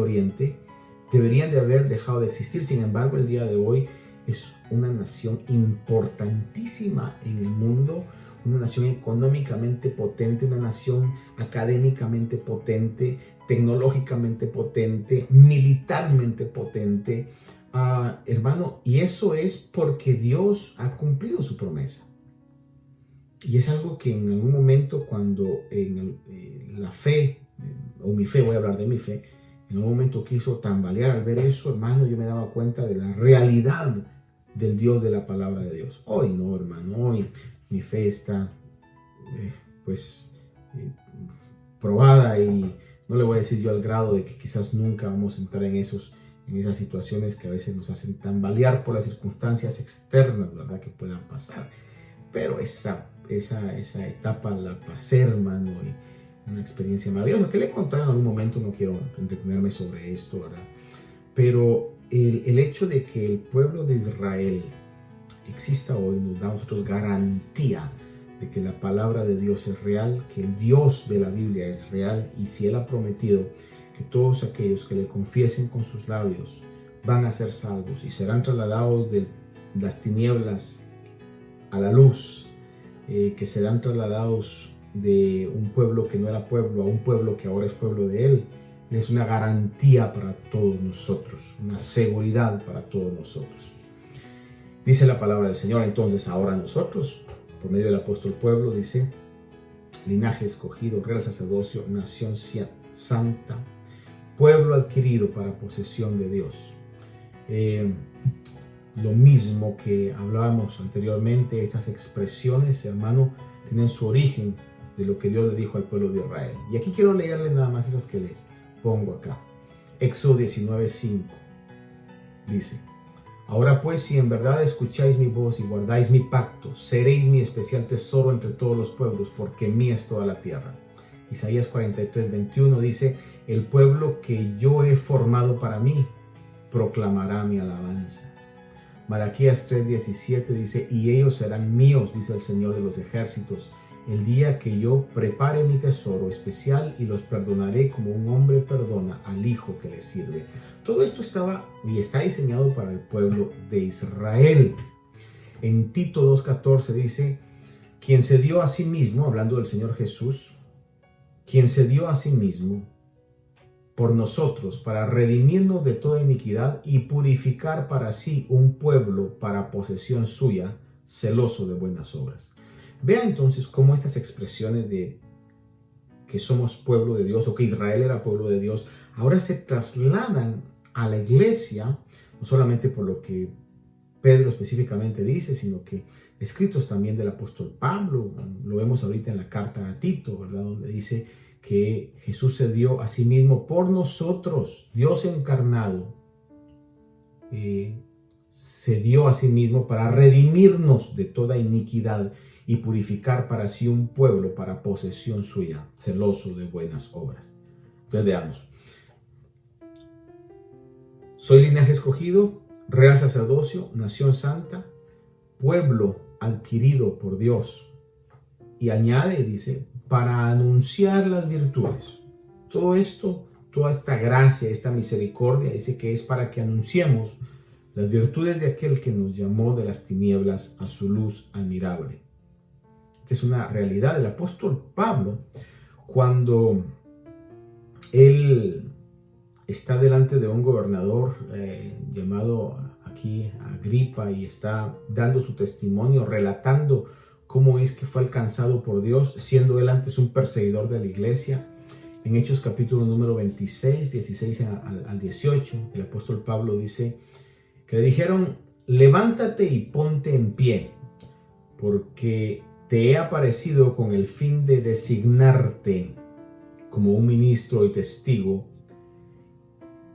Oriente, deberían de haber dejado de existir. Sin embargo, el día de hoy es una nación importantísima en el mundo, una nación económicamente potente, una nación académicamente potente, tecnológicamente potente, militarmente potente, hermano, y eso es porque Dios ha cumplido su promesa. Y es algo que en algún momento, cuando la fe, o mi fe, voy a hablar de mi fe, en un momento quiso tambalear al ver eso, hermano, yo me daba cuenta de la realidad del Dios de la palabra de Dios. Hoy no, hermano, hoy mi fe está probada, y no le voy a decir yo al grado de que quizás nunca vamos a entrar en esas situaciones que a veces nos hacen tambalear por las circunstancias externas, ¿verdad?, que puedan pasar. Pero esa etapa la pasé, hermano, y una experiencia maravillosa que le he contado en algún momento. No quiero entretenerme sobre esto, ¿verdad? Pero el hecho de que el pueblo de Israel exista hoy nos da a nosotros garantía de que la palabra de Dios es real, que el Dios de la Biblia es real, y si Él ha prometido que todos aquellos que le confiesen con sus labios van a ser salvos y serán trasladados de las tinieblas a la luz, que serán trasladados de un pueblo que no era pueblo a un pueblo que ahora es pueblo de Él, es una garantía para todos nosotros, una seguridad para todos nosotros. Dice la palabra del Señor entonces ahora nosotros, por medio del apóstol Pablo, dice, linaje escogido, real sacerdocio, nación santa, pueblo adquirido para posesión de Dios. Lo mismo que hablábamos anteriormente, estas expresiones, hermano, tienen su origen de lo que Dios le dijo al pueblo de Israel. Y aquí quiero leerle nada más esas que les pongo acá. Éxodo 19:5 dice: ahora pues, si en verdad escucháis mi voz y guardáis mi pacto, seréis mi especial tesoro entre todos los pueblos, porque mía es toda la tierra. Isaías 43:21 dice: el pueblo que yo he formado para mí proclamará mi alabanza. Malaquías 3:17 dice: y ellos serán míos, dice el Señor de los ejércitos, el día que yo prepare mi tesoro especial y los perdonaré como un hombre perdona al hijo que le sirve. Todo esto estaba y está diseñado para el pueblo de Israel. En Tito 2:14 dice: quien se dio a sí mismo, hablando del Señor Jesús, quien se dio a sí mismo por nosotros para redimirnos de toda iniquidad y purificar para sí un pueblo para posesión suya, celoso de buenas obras. Vea entonces cómo estas expresiones de que somos pueblo de Dios o que Israel era pueblo de Dios, ahora se trasladan a la iglesia, no solamente por lo que Pedro específicamente dice, sino que escritos también del apóstol Pablo, lo vemos ahorita en la carta a Tito, ¿verdad? Donde dice que Jesús se dio a sí mismo por nosotros, Dios encarnado, se dio a sí mismo para redimirnos de toda iniquidad y purificar para sí un pueblo para posesión suya, celoso de buenas obras. Entonces veamos. Soy linaje escogido, real sacerdocio, nación santa, pueblo adquirido por Dios. Y añade, dice, para anunciar las virtudes. Todo esto, toda esta gracia, esta misericordia, dice que es para que anunciemos las virtudes de aquel que nos llamó de las tinieblas a su luz admirable. Esta es una realidad del apóstol Pablo cuando él está delante de un gobernador llamado aquí Agripa y está dando su testimonio, relatando cómo es que fue alcanzado por Dios, siendo él antes un perseguidor de la iglesia. En Hechos capítulo número 26, 16 al 18, el apóstol Pablo dice que le dijeron: levántate y ponte en pie, porque te he aparecido con el fin de designarte como un ministro y testigo,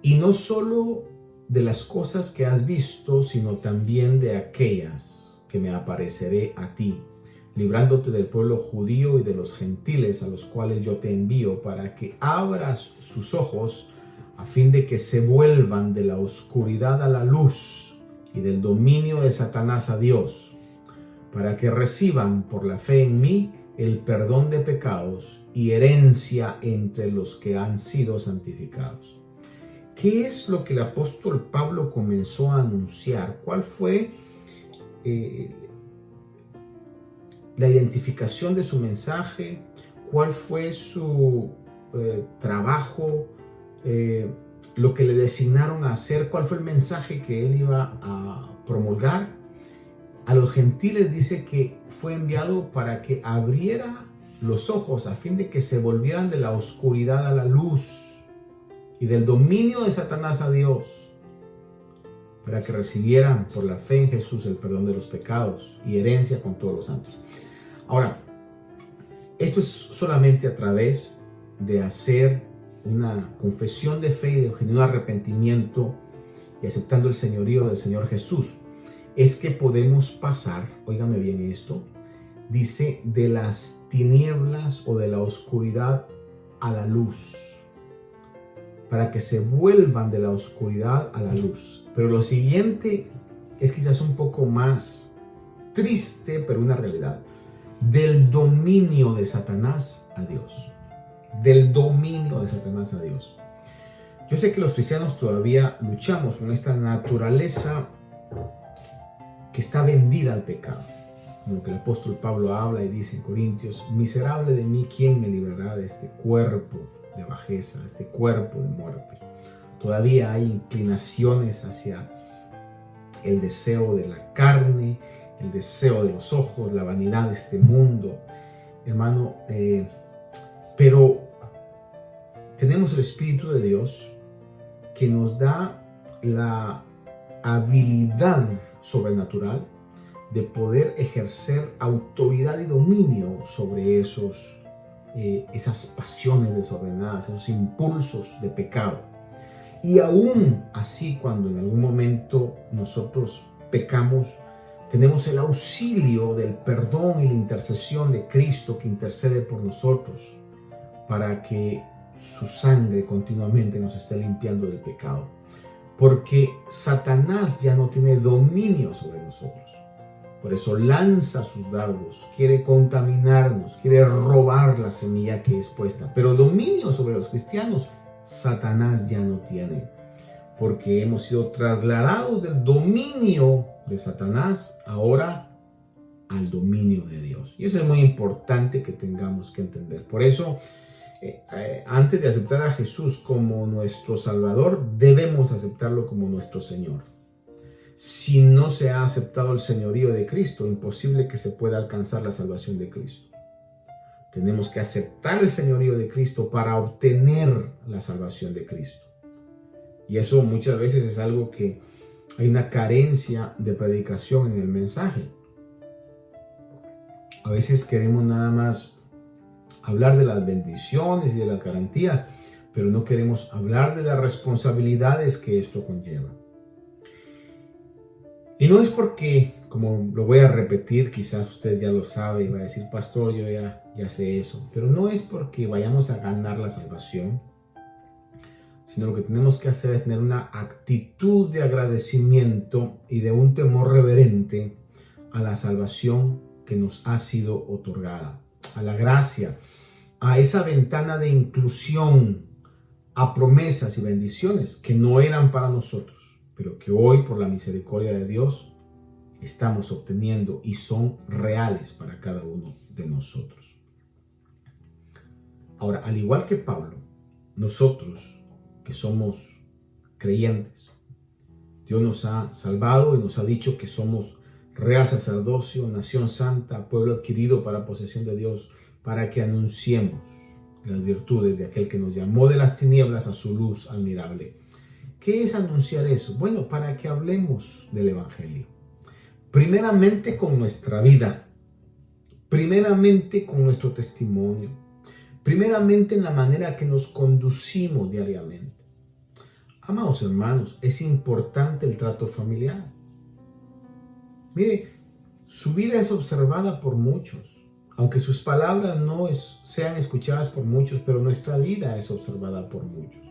y no solo de las cosas que has visto, sino también de aquellas que me apareceré a ti, librándote del pueblo judío y de los gentiles a los cuales yo te envío, para que abras sus ojos a fin de que se vuelvan de la oscuridad a la luz y del dominio de Satanás a Dios, para que reciban por la fe en mí el perdón de pecados y herencia entre los que han sido santificados. ¿Qué es lo que el apóstol Pablo comenzó a anunciar? ¿Cuál fue la identificación de su mensaje? ¿Cuál fue su trabajo? Lo que le designaron a hacer. ¿Cuál fue el mensaje que él iba a promulgar? A los gentiles dice que fue enviado para que abriera los ojos a fin de que se volvieran de la oscuridad a la luz y del dominio de Satanás a Dios, para que recibieran por la fe en Jesús el perdón de los pecados y herencia con todos los santos. Ahora, esto es solamente a través de hacer una confesión de fe y de genuino arrepentimiento y aceptando el señorío del Señor Jesús. Es que podemos pasar, óigame bien esto, dice, de las tinieblas o de la oscuridad a la luz, para que se vuelvan de la oscuridad a la luz. Pero lo siguiente es quizás un poco más triste, pero una realidad: del dominio de Satanás a Dios. Del dominio de Satanás a Dios. Yo sé que los cristianos todavía luchamos con esta naturaleza que está vendida al pecado. Lo que el apóstol Pablo habla y dice en Corintios: miserable de mí, ¿quién me librará de este cuerpo de bajeza, de este cuerpo de muerte? Todavía hay inclinaciones hacia el deseo de la carne, el deseo de los ojos, la vanidad de este mundo. hermano, pero tenemos el Espíritu de Dios que nos da la habilidad sobrenatural de poder ejercer autoridad y dominio sobre esas pasiones desordenadas, esos impulsos de pecado. Y aún así, cuando en algún momento nosotros pecamos, tenemos el auxilio del perdón y la intercesión de Cristo que intercede por nosotros para que su sangre continuamente nos esté limpiando del pecado. Porque Satanás ya no tiene dominio sobre nosotros. Por eso lanza sus dardos, quiere contaminarnos, quiere robar la semilla que es puesta. Pero dominio sobre los cristianos, Satanás ya no tiene. Porque hemos sido trasladados del dominio de Satanás ahora al dominio de Dios. Y eso es muy importante que tengamos que entender. Por eso, antes de aceptar a Jesús como nuestro Salvador, debemos aceptarlo como nuestro Señor. Si no se ha aceptado el señorío de Cristo, imposible que se pueda alcanzar la salvación de Cristo. Tenemos que aceptar el señorío de Cristo para obtener la salvación de Cristo. Y eso muchas veces es algo que hay una carencia de predicación en el mensaje. A veces queremos nada más hablar de las bendiciones y de las garantías, pero no queremos hablar de las responsabilidades que esto conlleva. Y no es porque, como lo voy a repetir, quizás usted ya lo sabe y va a decir, pastor, yo ya sé eso, pero no es porque vayamos a ganar la salvación, sino lo que tenemos que hacer es tener una actitud de agradecimiento y de un temor reverente a la salvación que nos ha sido otorgada, a la gracia, a esa ventana de inclusión, a promesas y bendiciones que no eran para nosotros, pero que hoy, por la misericordia de Dios, estamos obteniendo y son reales para cada uno de nosotros. Ahora, al igual que Pablo, nosotros que somos creyentes, Dios nos ha salvado y nos ha dicho que somos real sacerdocio, nación santa, pueblo adquirido para posesión de Dios, para que anunciemos las virtudes de aquel que nos llamó de las tinieblas a su luz admirable. ¿Qué es anunciar eso? Bueno, para que hablemos del Evangelio. Primeramente con nuestra vida, primeramente con nuestro testimonio, primeramente en la manera que nos conducimos diariamente. Amados hermanos, es importante el trato familiar. Mire, su vida es observada por muchos, aunque sus palabras no sean escuchadas por muchos, pero nuestra vida es observada por muchos.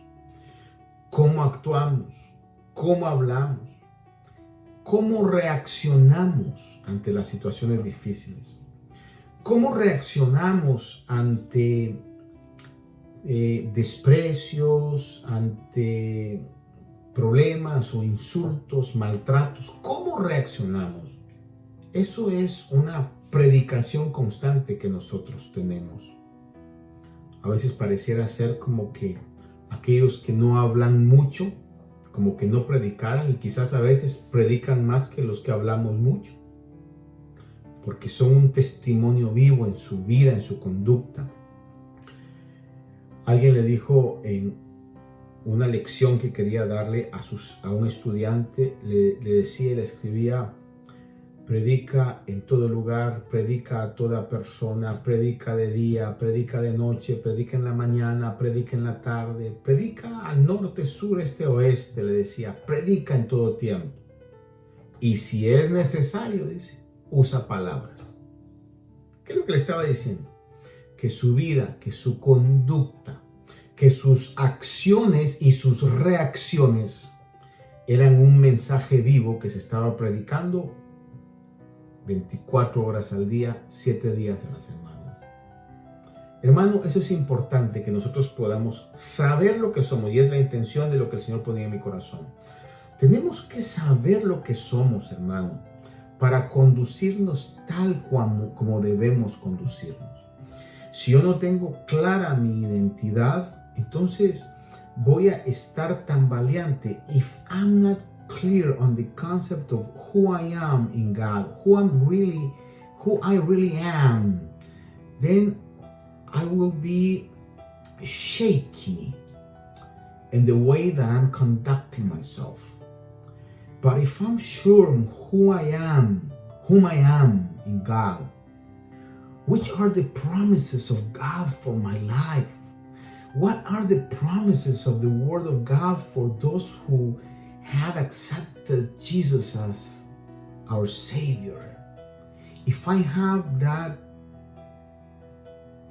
Cómo actuamos, cómo hablamos, cómo reaccionamos ante las situaciones difíciles, cómo reaccionamos ante desprecios, ante problemas o insultos, maltratos, cómo reaccionamos. Eso es una predicación constante que nosotros tenemos. A veces pareciera ser como que aquellos que no hablan mucho, como que no predicaran, y quizás a veces predican más que los que hablamos mucho, porque son un testimonio vivo en su vida, en su conducta. Alguien le dijo en una lección que quería darle a un estudiante, le decía y le escribía: predica en todo lugar, predica a toda persona, predica de día, predica de noche, predica en la mañana, predica en la tarde, predica al norte, sur, este, oeste, le decía, predica en todo tiempo. Y si es necesario, dice, usa palabras. ¿Qué es lo que le estaba diciendo? Que su vida, que su conducta, que sus acciones y sus reacciones eran un mensaje vivo que se estaba predicando 24 horas al día, 7 días a la semana. Hermano, eso es importante, que nosotros podamos saber lo que somos, y es la intención de lo que el Señor ponía en mi corazón. Tenemos que saber lo que somos, hermano, para conducirnos tal como debemos conducirnos. Si yo no tengo clara mi identidad, entonces voy a estar tambaleante. If I'm not clear on the concept of who I am in God, who I really am, then I will be shaky in the way that I'm conducting myself. But if I'm sure whom I am in God, which are the promises of God for my life? What are the promises of the Word of God for those who have accepted Jesus as our Savior? If I have that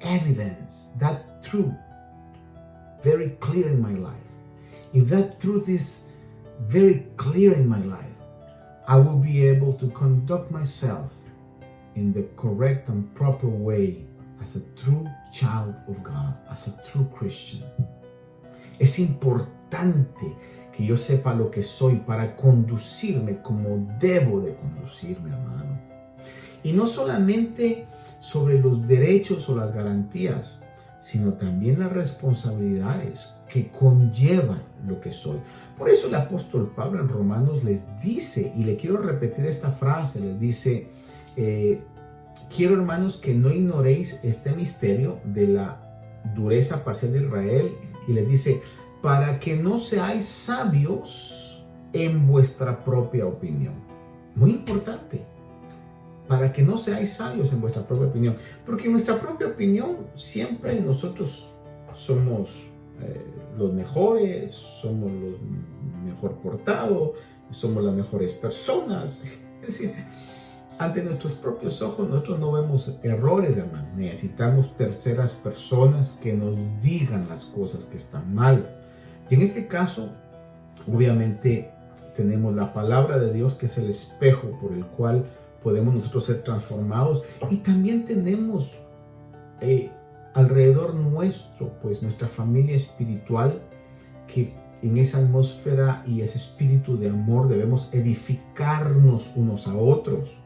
evidence, that truth very clear in my life, if that truth is very clear in my life, I will be able to conduct myself in the correct and proper way as a true child of God, as a true Christian. Es importante que yo sepa lo que soy para conducirme como debo de conducirme, hermano. Y no solamente sobre los derechos o las garantías, sino también las responsabilidades que conlleva lo que soy. Por eso el apóstol Pablo en Romanos les dice, y le quiero repetir esta frase, les dice, quiero, hermanos, que no ignoréis este misterio de la dureza parcial de Israel, y les dice, para que no seáis sabios en vuestra propia opinión. Muy importante. Para que no seáis sabios en vuestra propia opinión. Porque en nuestra propia opinión siempre nosotros somos los mejores, somos los mejor portados, somos las mejores personas. Es decir, ante nuestros propios ojos nosotros no vemos errores, hermano. Necesitamos terceras personas que nos digan las cosas que están mal. Y en este caso, obviamente, tenemos la palabra de Dios, que es el espejo por el cual podemos nosotros ser transformados, y también tenemos alrededor nuestro, pues nuestra familia espiritual, que en esa atmósfera y ese espíritu de amor debemos edificarnos unos a otros.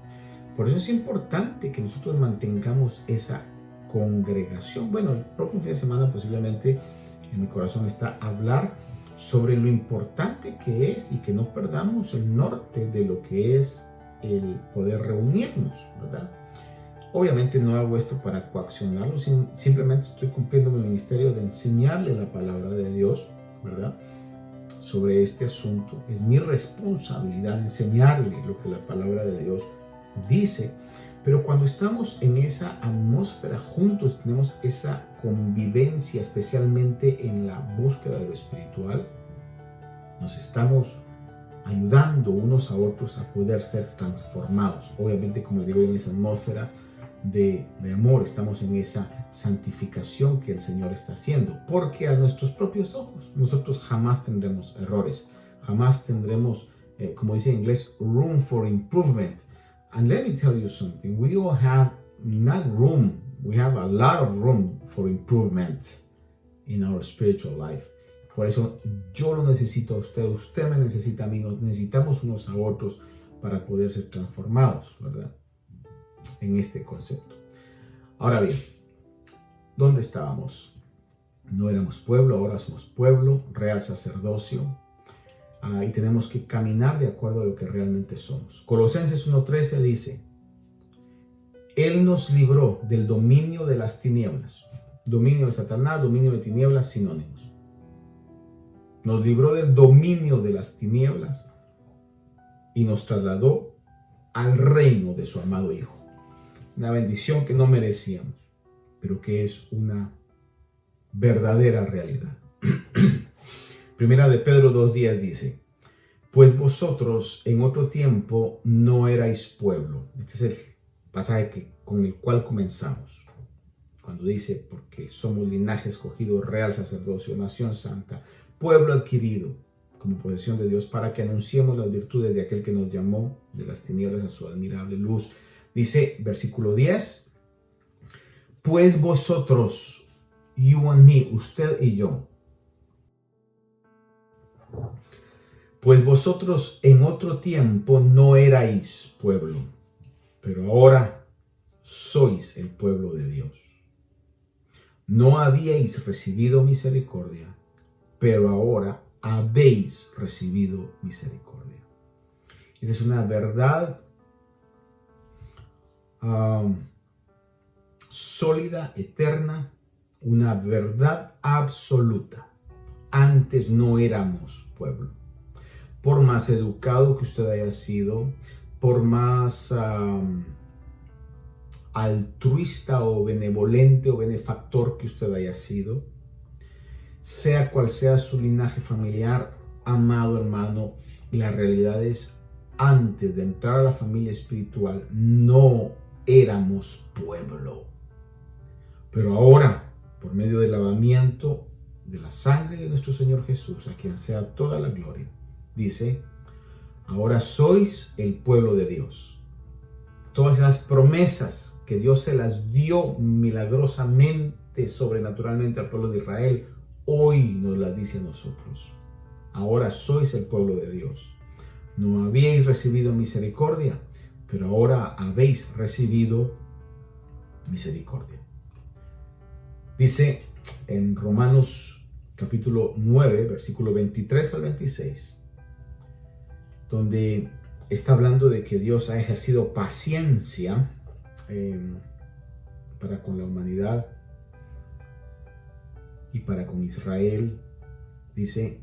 Por eso es importante que nosotros mantengamos esa congregación. Bueno, el próximo fin de semana posiblemente en mi corazón está hablar sobre lo importante que es y que no perdamos el norte de lo que es el poder reunirnos, ¿verdad? Obviamente no hago esto para coaccionarlo, simplemente estoy cumpliendo mi ministerio de enseñarle la palabra de Dios, ¿verdad? Sobre este asunto. Es mi responsabilidad enseñarle lo que la palabra de Dios dice, pero cuando estamos en esa atmósfera juntos, tenemos esa convivencia, especialmente en la búsqueda de lo espiritual, nos estamos ayudando unos a otros a poder ser transformados. Obviamente, como les digo, en esa atmósfera de amor, estamos en esa santificación que el Señor está haciendo, porque a nuestros propios ojos nosotros jamás tendremos errores, jamás tendremos, como dice en inglés, room for improvement. And let me tell you something, we all have not room, we have a lot of room for improvement in our spiritual life. Por eso yo lo necesito a usted, usted me necesita a mí, nos necesitamos unos a otros para poder ser transformados, ¿verdad? En este concepto. Ahora bien, ¿dónde estábamos? No éramos pueblo, ahora somos pueblo, real sacerdocio, y tenemos que caminar de acuerdo a lo que realmente somos. Colosenses 1:13 dice, Él nos libró del dominio de las tinieblas, dominio de Satanás, dominio de tinieblas, sinónimos. Nos libró del dominio de las tinieblas y nos trasladó al reino de su amado Hijo. Una bendición que no merecíamos, pero que es una verdadera realidad. Primera de Pedro 2:10 dice, pues vosotros en otro tiempo no erais pueblo. Este es el pasaje con el cual comenzamos. Cuando dice, porque somos linaje escogido, real sacerdocio, nación santa, pueblo adquirido como posesión de Dios, para que anunciemos las virtudes de aquel que nos llamó de las tinieblas a su admirable luz. Dice, versículo 10, pues vosotros, you and me, usted y yo, pues vosotros en otro tiempo no erais pueblo, pero ahora sois el pueblo de Dios. No habíais recibido misericordia, pero ahora habéis recibido misericordia. Esa es una verdad sólida, eterna, una verdad absoluta. Antes no éramos pueblo. Por más educado que usted haya sido, por más altruista o benevolente o benefactor que usted haya sido, sea cual sea su linaje familiar, amado hermano, la realidad es, antes de entrar a la familia espiritual, no éramos pueblo. Pero ahora, por medio del lavamiento de la sangre de nuestro Señor Jesús, a quien sea toda la gloria, dice, ahora sois el pueblo de Dios. Todas esas promesas que Dios se las dio milagrosamente, sobrenaturalmente al pueblo de Israel, hoy nos las dice a nosotros. Ahora sois el pueblo de Dios. No habíais recibido misericordia, pero ahora habéis recibido misericordia. Dice en Romanos capítulo 9, versículo 23 al 26, donde está hablando de que Dios ha ejercido paciencia para con la humanidad y para con Israel. Dice,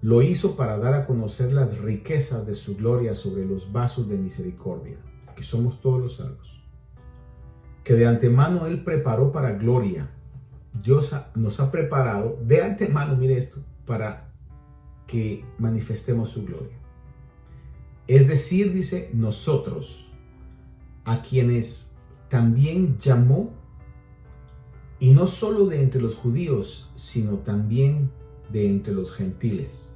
lo hizo para dar a conocer las riquezas de su gloria sobre los vasos de misericordia, que somos todos los salvos, que de antemano Él preparó para gloria. Dios nos ha preparado de antemano, mire esto, para que manifestemos su gloria. Es decir, dice, nosotros, a quienes también llamó, y no solo de entre los judíos, sino también de entre los gentiles.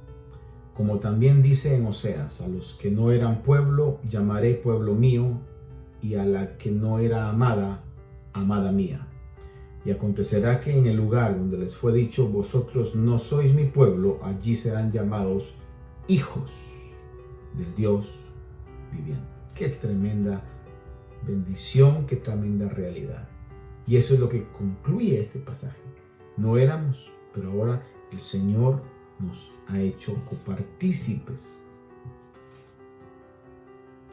Como también dice en Oseas, a los que no eran pueblo, llamaré pueblo mío, y a la que no era amada, amada mía. Y acontecerá que en el lugar donde les fue dicho, vosotros no sois mi pueblo, allí serán llamados hijos del Dios viviente. Qué tremenda bendición, qué tremenda realidad. Y eso es lo que concluye este pasaje. No éramos, pero ahora el Señor nos ha hecho copartícipes,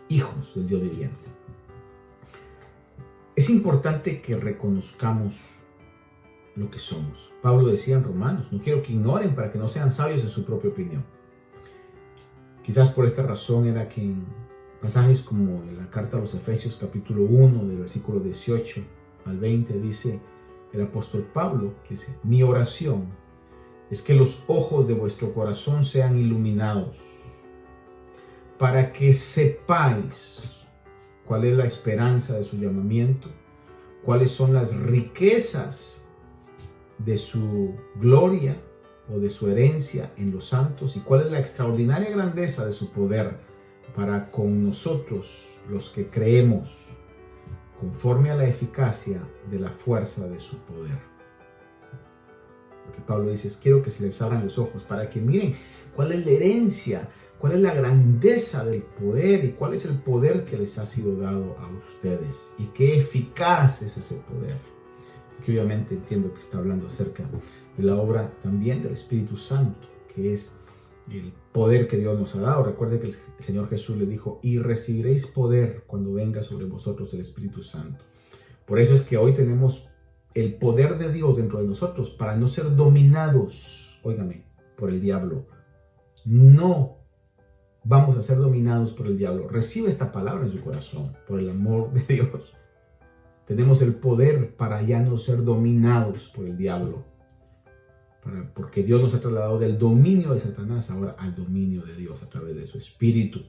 hijos del Dios viviente. Es importante que reconozcamos lo que somos. Pablo decía en Romanos, no quiero que ignoren para que no sean sabios en su propia opinión. Quizás por esta razón era que en pasajes como en la carta a los Efesios capítulo 1, del versículo 18 al 20, dice el apóstol Pablo, dice, mi oración es que los ojos de vuestro corazón sean iluminados, para que sepáis cuál es la esperanza de su llamamiento, cuáles son las riquezas de su gloria o de su herencia en los santos y cuál es la extraordinaria grandeza de su poder para con nosotros los que creemos, conforme a la eficacia de la fuerza de su poder. Lo que Pablo dice es, quiero que se les abran los ojos para que miren cuál es la herencia, cuál es la grandeza del poder y cuál es el poder que les ha sido dado a ustedes y qué eficaz es ese poder. Que obviamente entiendo que está hablando acerca de la obra también del Espíritu Santo, que es el poder que Dios nos ha dado. Recuerde que el Señor Jesús le dijo, y recibiréis poder cuando venga sobre vosotros el Espíritu Santo. Por eso es que hoy tenemos el poder de Dios dentro de nosotros para no ser dominados, óigame, por el diablo. No vamos a ser dominados por el diablo. Recibe esta palabra en su corazón, por el amor de Dios. Tenemos el poder para ya no ser dominados por el diablo. Porque Dios nos ha trasladado del dominio de Satanás ahora al dominio de Dios a través de su Espíritu.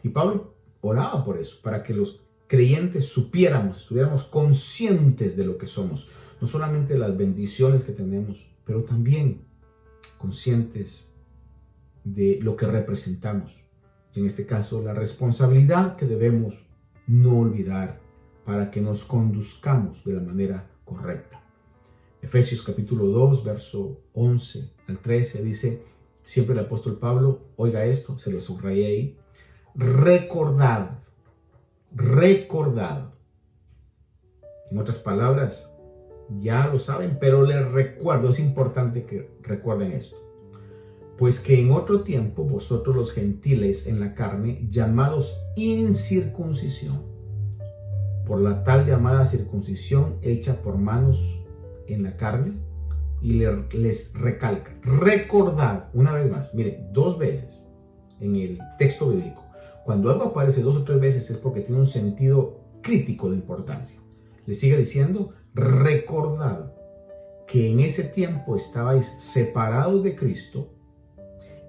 Y Pablo oraba por eso, para que los creyentes supiéramos, estuviéramos conscientes de lo que somos. No solamente de las bendiciones que tenemos, pero también conscientes de lo que representamos. Y en este caso, la responsabilidad que debemos no olvidar para que nos conduzcamos de la manera correcta. Efesios capítulo 2, verso 11 al 13 dice, siempre el apóstol Pablo, oiga esto, se lo subrayé ahí, recordad. En otras palabras, ya lo saben, pero les recuerdo, es importante que recuerden esto. Pues que en otro tiempo vosotros los gentiles en la carne, llamados incircuncisión, por la tal llamada circuncisión hecha por manos en la carne, y les recalca, recordad, una vez más, miren, 2 veces en el texto bíblico. Cuando algo aparece 2 o 3 veces es porque tiene un sentido crítico de importancia. Le sigue diciendo, recordad que en ese tiempo estabais separados de Cristo,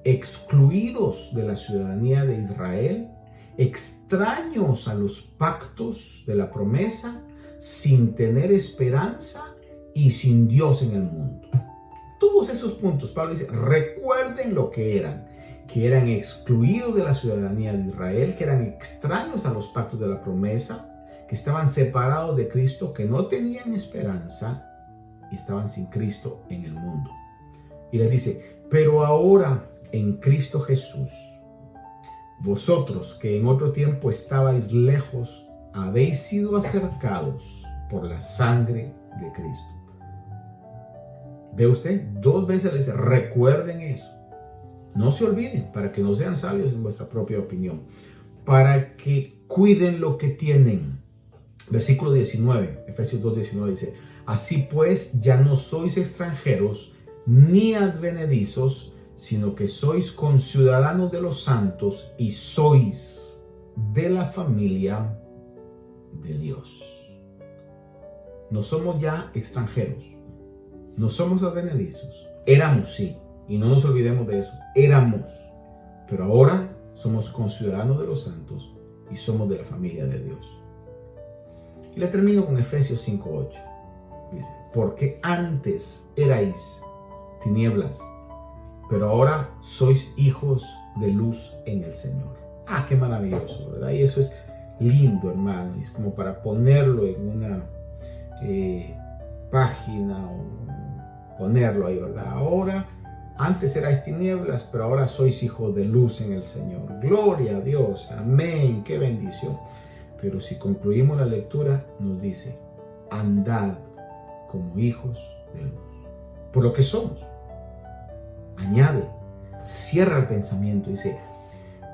excluidos de la ciudadanía de Israel, extraños a los pactos de la promesa, sin tener esperanza y sin Dios en el mundo. Todos esos puntos, Pablo dice, recuerden lo que eran excluidos de la ciudadanía de Israel, que eran extraños a los pactos de la promesa, que estaban separados de Cristo, que no tenían esperanza y estaban sin Cristo en el mundo. Y les dice, pero ahora en Cristo Jesús, vosotros que en otro tiempo estabais lejos, habéis sido acercados por la sangre de Cristo. ¿Ve usted? 2 veces le dice, recuerden eso. No se olviden, para que no sean sabios en vuestra propia opinión, para que cuiden lo que tienen. Versículo 19, Efesios 2:19 dice, así pues ya no sois extranjeros ni advenedizos, sino que sois conciudadanos de los santos y sois de la familia de Dios. No somos ya extranjeros, no somos advenedizos. Éramos, sí, y no nos olvidemos de eso, éramos, pero ahora somos conciudadanos de los santos y somos de la familia de Dios. Y le termino con Efesios 5:8. Dice, porque antes erais tinieblas, pero ahora sois hijos de luz en el Señor. Ah, qué maravilloso, ¿verdad? Y eso es lindo, hermano. Es como para ponerlo en una página o ponerlo ahí, ¿verdad? Ahora, antes erais tinieblas, pero ahora sois hijos de luz en el Señor. Gloria a Dios, amén, qué bendición. Pero si concluimos la lectura, nos dice, andad como hijos de luz, por lo que somos. Añade, cierra el pensamiento, dice,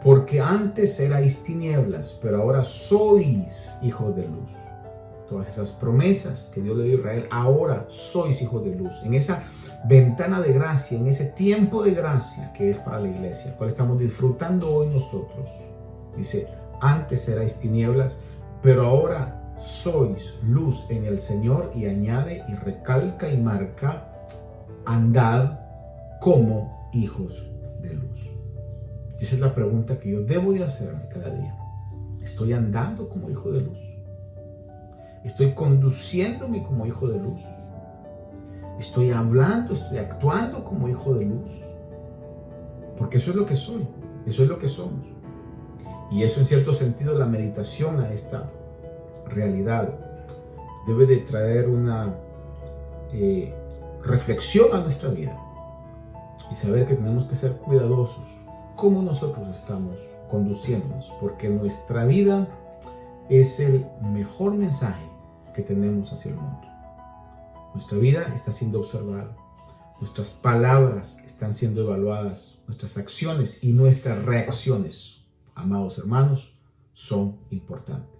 porque antes erais tinieblas, pero ahora sois hijos de luz. Todas esas promesas que Dios le dio a Israel, ahora sois hijos de luz. En esa ventana de gracia, en ese tiempo de gracia que es para la iglesia, cual estamos disfrutando hoy nosotros. Dice, antes erais tinieblas, pero ahora sois luz en el Señor, y añade y recalca y marca, andad como hijos de luz. Y esa es la pregunta que yo debo de hacerme cada día. ¿Estoy andando como hijo de luz? ¿Estoy conduciéndome como hijo de luz? ¿Estoy hablando, estoy actuando como hijo de luz? Porque eso es lo que soy, eso es lo que somos. Y eso, en cierto sentido, la meditación a esta realidad debe de traer una reflexión a nuestra vida y saber que tenemos que ser cuidadosos cómo nosotros estamos conduciéndonos, porque nuestra vida es el mejor mensaje que tenemos hacia el mundo. Nuestra vida está siendo observada, nuestras palabras están siendo evaluadas, nuestras acciones y nuestras reacciones, amados hermanos, son importantes.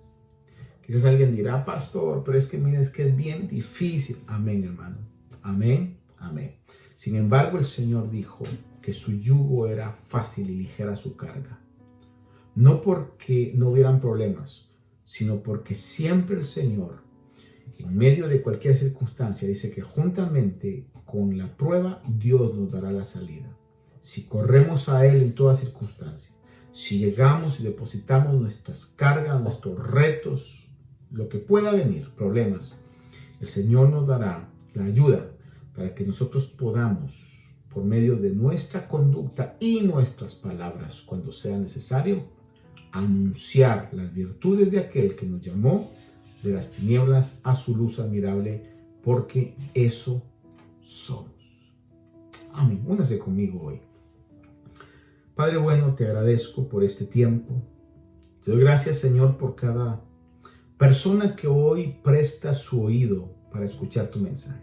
Quizás alguien dirá, pastor, pero es que mira, es que es bien difícil. Amén, hermano. Amén, amén. Sin embargo, el Señor dijo que su yugo era fácil y ligera su carga. No porque no hubieran problemas, sino porque siempre el Señor, en medio de cualquier circunstancia, dice que juntamente con la prueba, Dios nos dará la salida. Si corremos a Él en toda circunstancia, si llegamos y depositamos nuestras cargas, nuestros retos, lo que pueda venir, problemas, el Señor nos dará la ayuda para que nosotros podamos, por medio de nuestra conducta y nuestras palabras, cuando sea necesario, anunciar las virtudes de aquel que nos llamó de las tinieblas a su luz admirable, porque eso somos. Amén. Únase conmigo hoy. Padre bueno, te agradezco por este tiempo. Te doy gracias, Señor, por cada persona que hoy presta su oído para escuchar tu mensaje.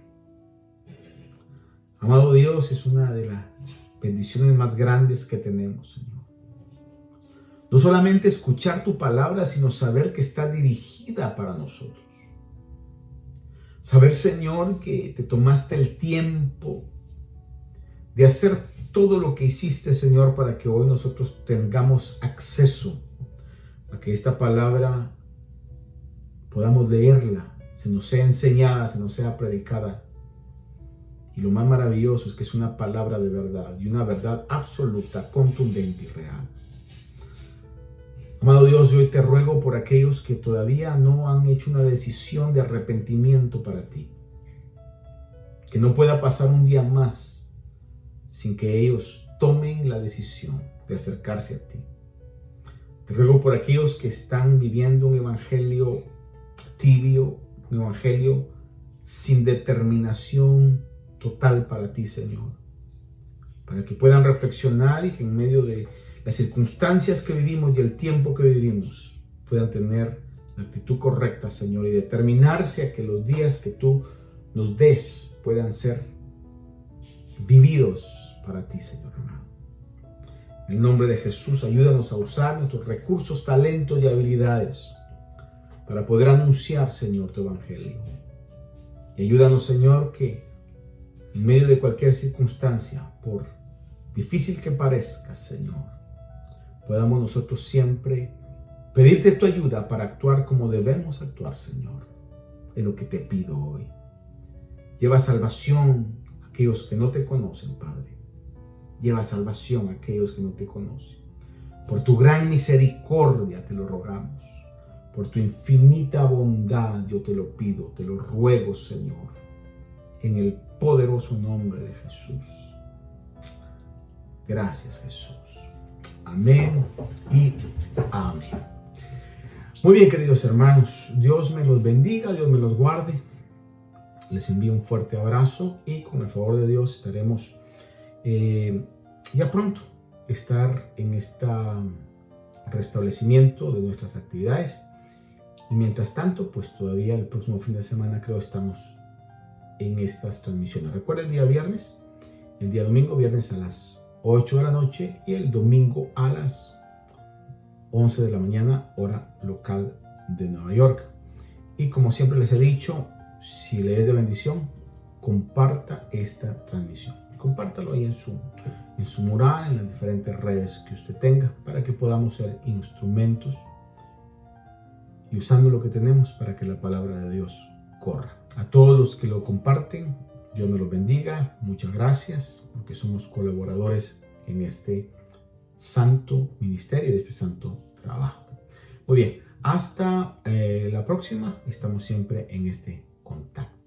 Amado Dios, es una de las bendiciones más grandes que tenemos, Señor. No solamente escuchar tu palabra, sino saber que está dirigida para nosotros. Saber, Señor, que te tomaste el tiempo de hacer todo lo que hiciste, Señor, para que hoy nosotros tengamos acceso a que esta palabra podamos leerla, se nos sea enseñada, se nos sea predicada. Y lo más maravilloso es que es una palabra de verdad y una verdad absoluta, contundente y real. Amado Dios, yo hoy te ruego por aquellos que todavía no han hecho una decisión de arrepentimiento para ti. Que no pueda pasar un día más sin que ellos tomen la decisión de acercarse a ti. Te ruego por aquellos que están viviendo un evangelio tibio, un evangelio sin determinación total para ti, Señor. Para que puedan reflexionar y que en medio de las circunstancias que vivimos y el tiempo que vivimos puedan tener la actitud correcta, Señor, y determinarse a que los días que tú nos des puedan ser vividos para ti, Señor amado. En el nombre de Jesús, ayúdanos a usar nuestros recursos, talentos y habilidades para poder anunciar, Señor, tu evangelio. Y ayúdanos, Señor, que en medio de cualquier circunstancia, por difícil que parezca, Señor, podamos nosotros siempre pedirte tu ayuda para actuar como debemos actuar, Señor. Es lo que te pido hoy. Lleva salvación a aquellos que no te conocen, Padre. Lleva salvación a aquellos que no te conocen. Por tu gran misericordia te lo rogamos. Por tu infinita bondad yo te lo pido, te lo ruego, Señor. En el poderoso nombre de Jesús. Gracias, Jesús. Amén y amén. Muy bien, queridos hermanos. Dios me los bendiga, Dios me los guarde. Les envío un fuerte abrazo y con el favor de Dios estaremos ya pronto estar en este restablecimiento de nuestras actividades. Y mientras tanto, pues todavía el próximo fin de semana creo estamos en estas transmisiones. Recuerda el día viernes, el día domingo, viernes a las 8 de la noche y el domingo a las 11 de la mañana, hora local de Nueva York. Y como siempre les he dicho, si le es de bendición, comparta esta transmisión. Compártalo ahí en su mural, en las diferentes redes que usted tenga, para que podamos ser instrumentos y usando lo que tenemos para que la palabra de Dios corra. A todos los que lo comparten, Dios me los bendiga. Muchas gracias, porque somos colaboradores en este santo ministerio, en este santo trabajo. Muy bien, hasta la próxima. Estamos siempre en este contacto.